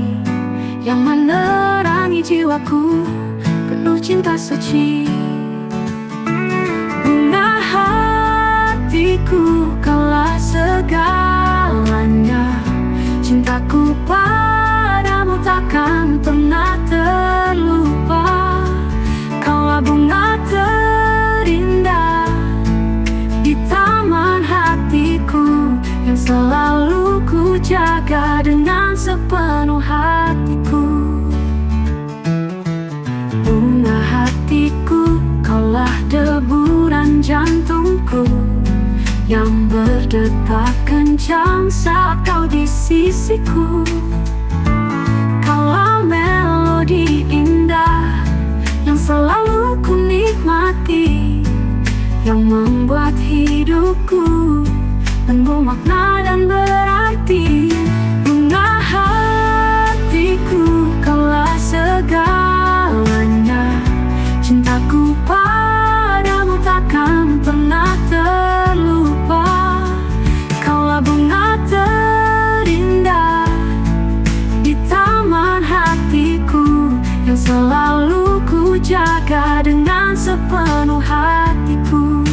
yang menerangi jiwaku penuh cinta suci. Bunga hatiku, kaulah segalanya, cintaku padamu takkan pernah terlupa. Kaulah bunga terindah di taman hatiku, yang selalu ku jaga dengan sepenuh hatiku. Bunga hatiku, kaulah deburan jantungku yang berdetak kencang saat kau di sisiku. Kaulah melodi indah yang selalu ku nikmati, yang membuat hidupku penuh makna dan berarti. Bunga hatiku, kaulah segalanya, cintaku padamu takkan pernah terlupa. Kaulah bunga terindah di taman hatiku, yang selalu ku jaga dengan sepenuh hatiku.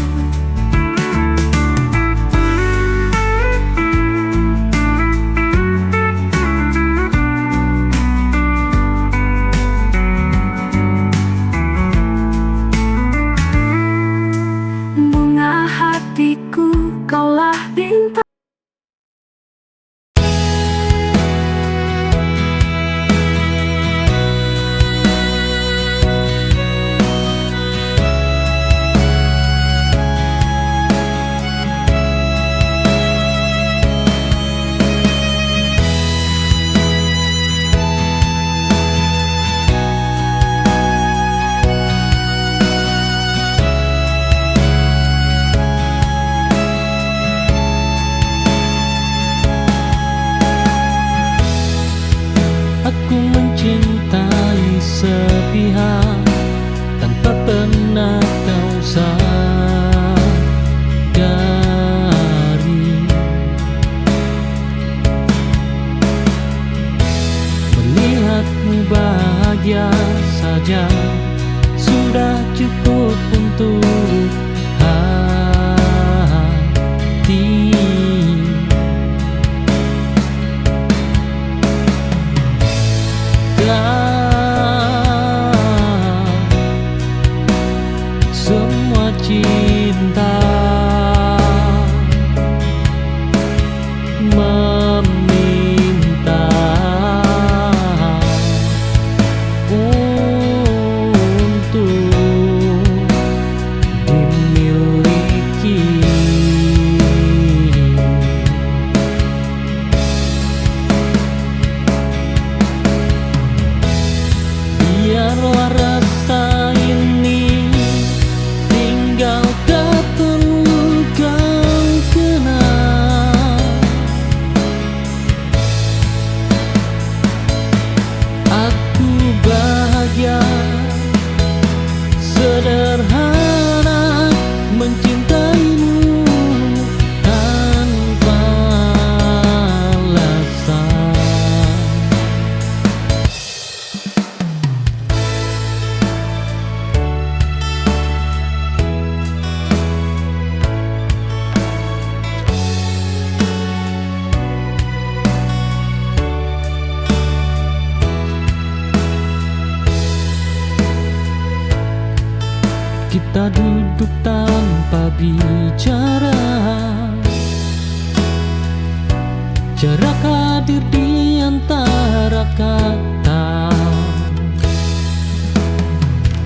Bunga hatiku, kaulah bintang. cinta meminta untuk dimiliki. Biarlah rasa ini tinggal tak perlu kau kenal. Aku bahagia sederhana mencintaimu tanpa alasan. Kita duduk tanpa bicara, jarak hadir di antara kata.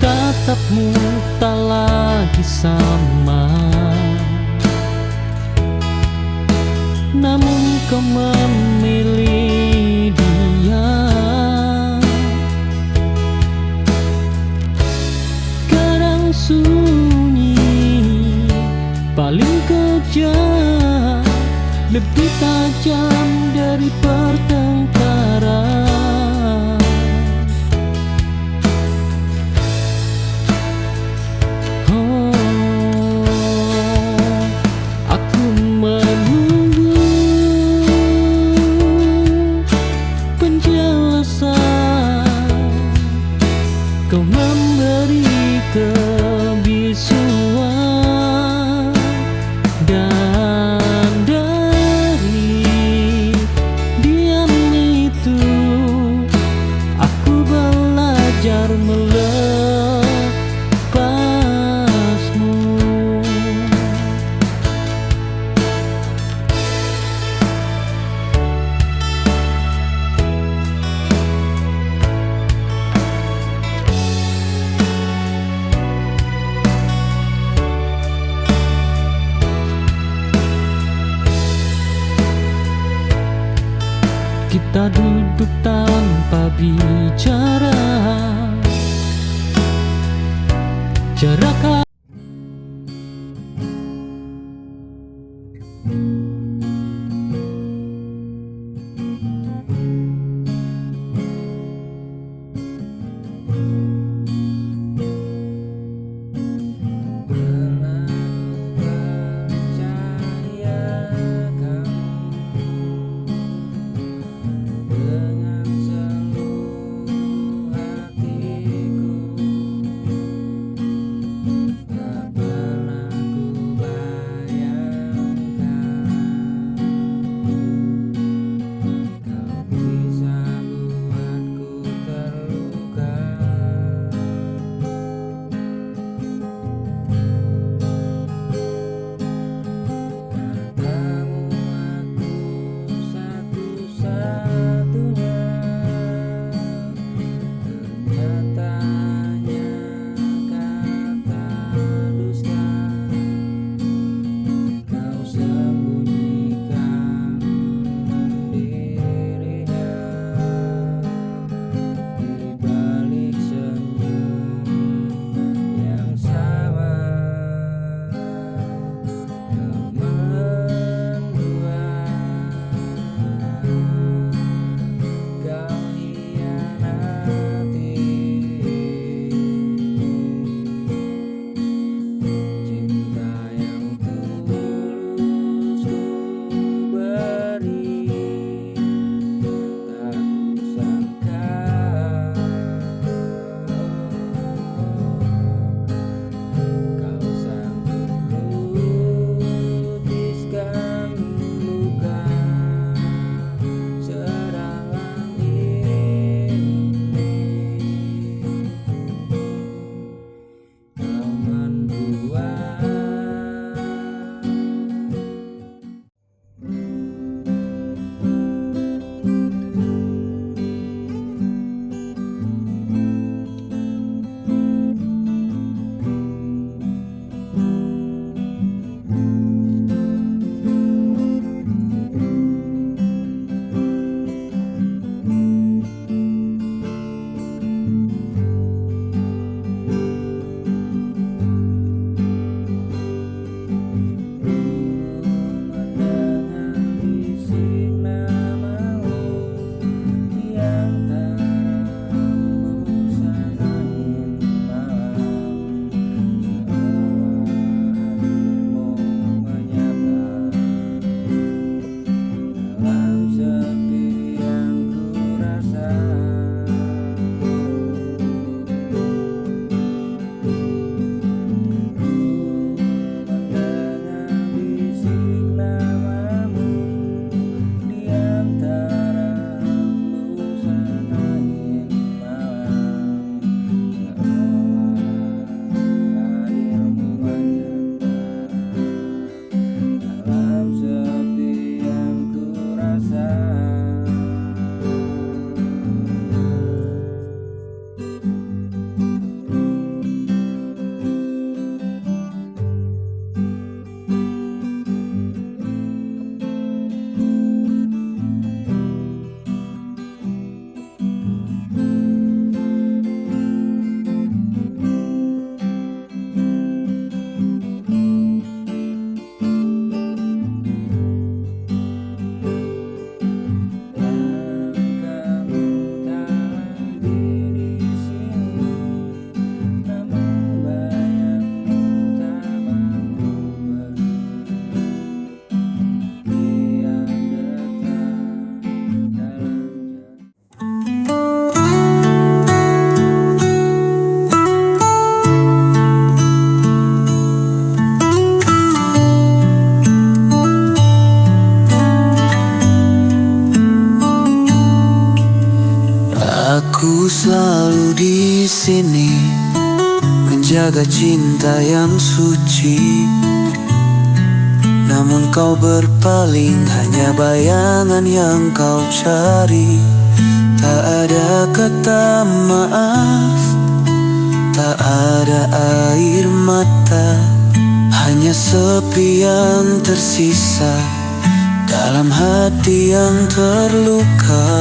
Tatapmu tak lagi sama, namun kau memilih dia. Kadang sunyi paling kejam, lebih tajam dari pertengkaran. Oh, aku menunggu penjelasan, kau memberi kebisuan, dan dari diam itu aku belajar melepasmu. Kita duduk tanpa bicara, jarak sini menjaga cinta yang suci. Namun kau berpaling, hanya bayangan yang kau cari. Tak ada kata maaf, tak ada air mata, hanya sepi yang tersisa dalam hati yang terluka.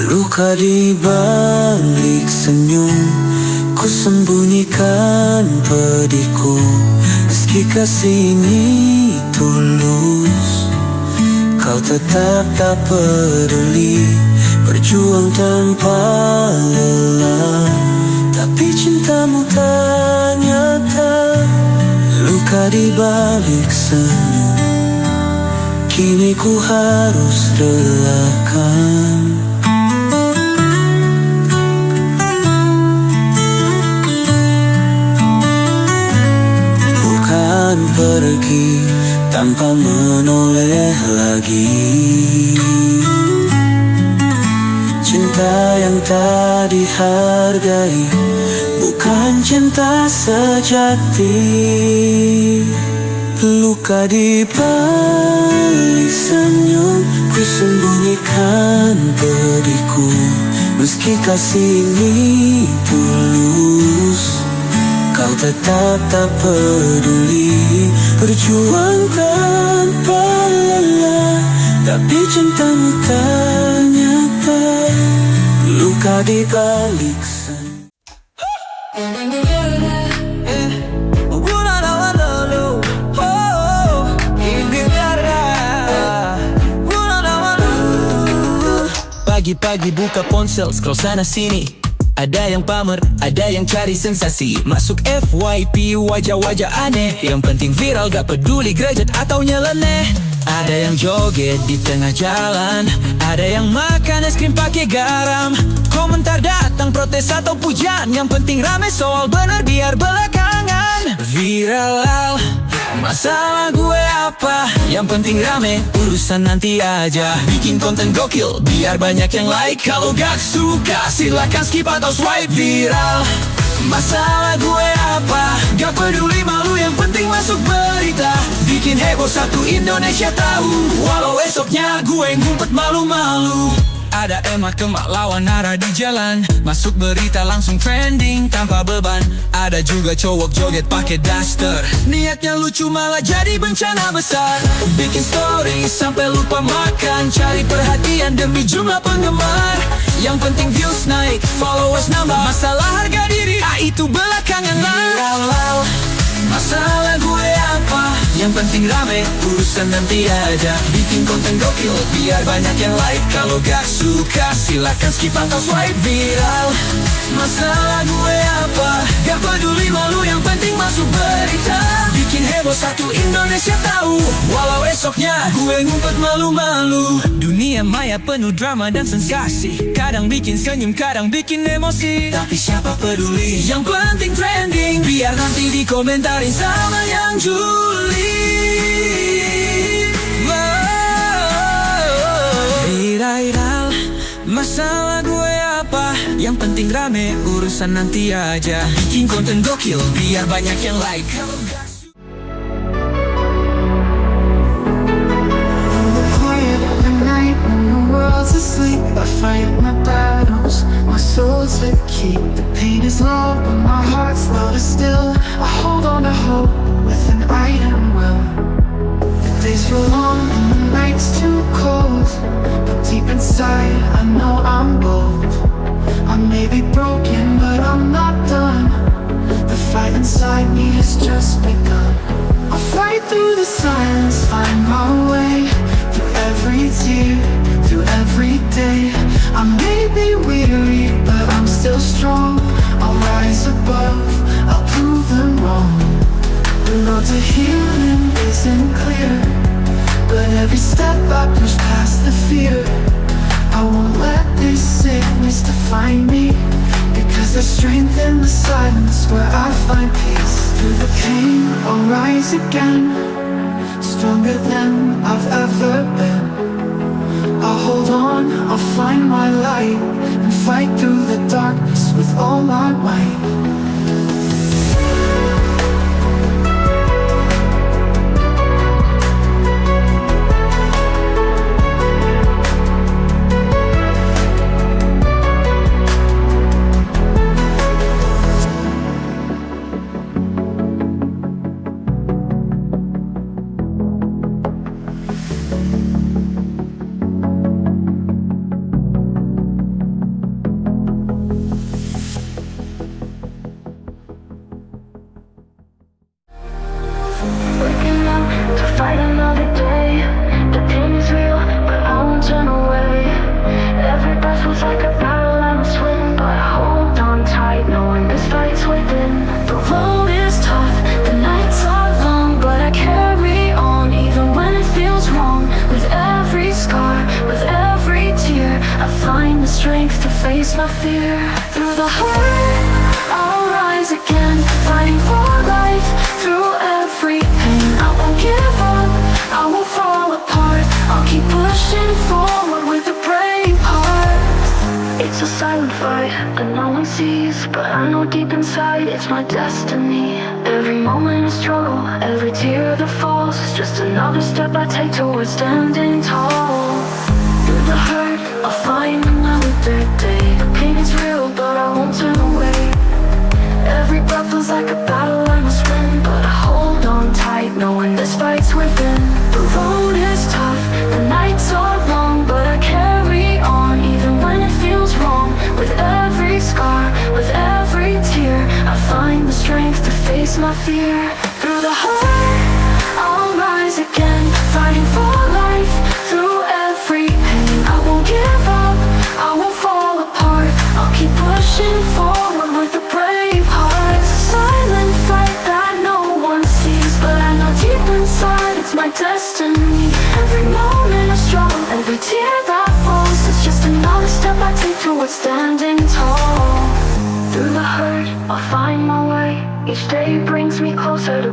Luka di balik senyum, ku sembunyikan pedihku. Meski kasih ini tulus, kau tetap tak peduli. Berjuang tanpa lelah, tapi cintamu tak nyata. Luka di balik senyum, kini ku harus relakan. Bukan pergi tanpa menoleh lagi. Cinta yang tak dihargai bukan cinta sejati. Luka di balik senyum, ku sembunyikan pedihku. Meski kasih ini tulus, kau tetap tak peduli. Berjuang tanpa lelah, tapi cintamu tak nyata. Luka di balik senyum. Pagi-pagi buka ponsel, scroll sana sini. Ada yang pamer, ada yang cari sensasi. Masuk FYP, wajah-wajah aneh. Yang penting viral, gak peduli graduate atau nyeleneh. Ada yang joget di tengah jalan, ada yang makan es krim pakai garam. Komentar datang, protes atau pujian, yang penting rame soal benar biar belakangan. Viral, masalah gue apa? Yang penting rame, urusan nanti aja. Bikin konten gokil, biar banyak yang like. Kalau gak suka, silakan skip atau swipe. Viral, masalah gue apa? Gak peduli malu, yang penting masuk berita. Bikin heboh satu Indonesia tahu, walau esoknya gue ngumpet malu-malu. Ada emak-emak lawan arah di jalan, masuk berita langsung trending tanpa beban. Ada juga cowok joget pakai daster, niatnya lucu malah jadi bencana besar. Bikin story sampai lupa makan, cari perhatian demi jumlah penggemar. Yang penting views naik, followers nambah, masalah harga diri, itu belakangan lah. Masalah gue apa? Yang penting rame, urusan nanti aja. Bikin konten gokil, biar banyak yang like. Kalau gak suka, silakan skip atau swipe. Viral, masalah gue apa? Gak peduli malu, yang penting masuk berita. Bikin heboh satu Indonesia tahu, walau esoknya gue ngumpet malu-malu. Dunia maya penuh drama dan sensasi, kadang bikin senyum, kadang bikin emosi. Tapi siapa peduli, yang penting trending. Biar nanti dikomentarin sama yang juli. Viral, masalah gue apa? Yang penting rame, urusan nanti aja. Bikin konten gokil, biar banyak yang like. Asleep, I fight my battles. My soul's the key. The pain is low, but my heart's louder still. I hold on to hope with an iron will. The days feel long and the nights too cold, but deep inside I know I'm bold. I may be broken, but I'm not done. The fight inside me has just begun. I'll fight through the silence, find my way through every tear, through every day. I may be weary, but I'm still strong. I'll rise above, I'll prove them wrong. The road to healing isn't clear, but every step I push past the fear. I won't let this sickness define me, because there's strength in the silence where I find peace. Through the pain, I'll rise again, stronger than I've ever been. I'll I'll hold on, I'll find my light, and fight through the darkness with all my might. Waking up to fight another day. The pain is real, but I won't turn away. Every breath was like a battle I must win, but I hold on tight, knowing this fight's within. The road is tough, the nights are long, but I carry on, even when it feels wrong. With every scar, with every tear, I find the strength to face my fear. Through the hurt, I'll rise again, fighting for life. Through every pain, I won't give up, I won't fall apart. I'll keep pushing forward with a brave heart. It's a silent fight that no one sees, but I know deep inside it's my destiny. Every moment of struggle, every tear that falls, is just another step I take towards standing tall. Through the hurt, I'll find another day. The pain is real, but I won't turn away. Every breath feels like a battle I must win, but I hold on tight, knowing this fight's within. The road is tough, the nights are long, but I carry on, even when it feels wrong. With every scar, with every tear, I find the strength to face my fear. Through the hurt, I'll rise again, fighting for life. Through every pain, I won't give up, I won't fall apart. I'll keep pushing forward with a brave heart. It's a silent fight that no one sees, but I know deep inside it's my destiny. Every moment of struggle, every tear that falls, is just another step I take towards standing tall. Through the hurt, I'll find my way. Each day brings me closer to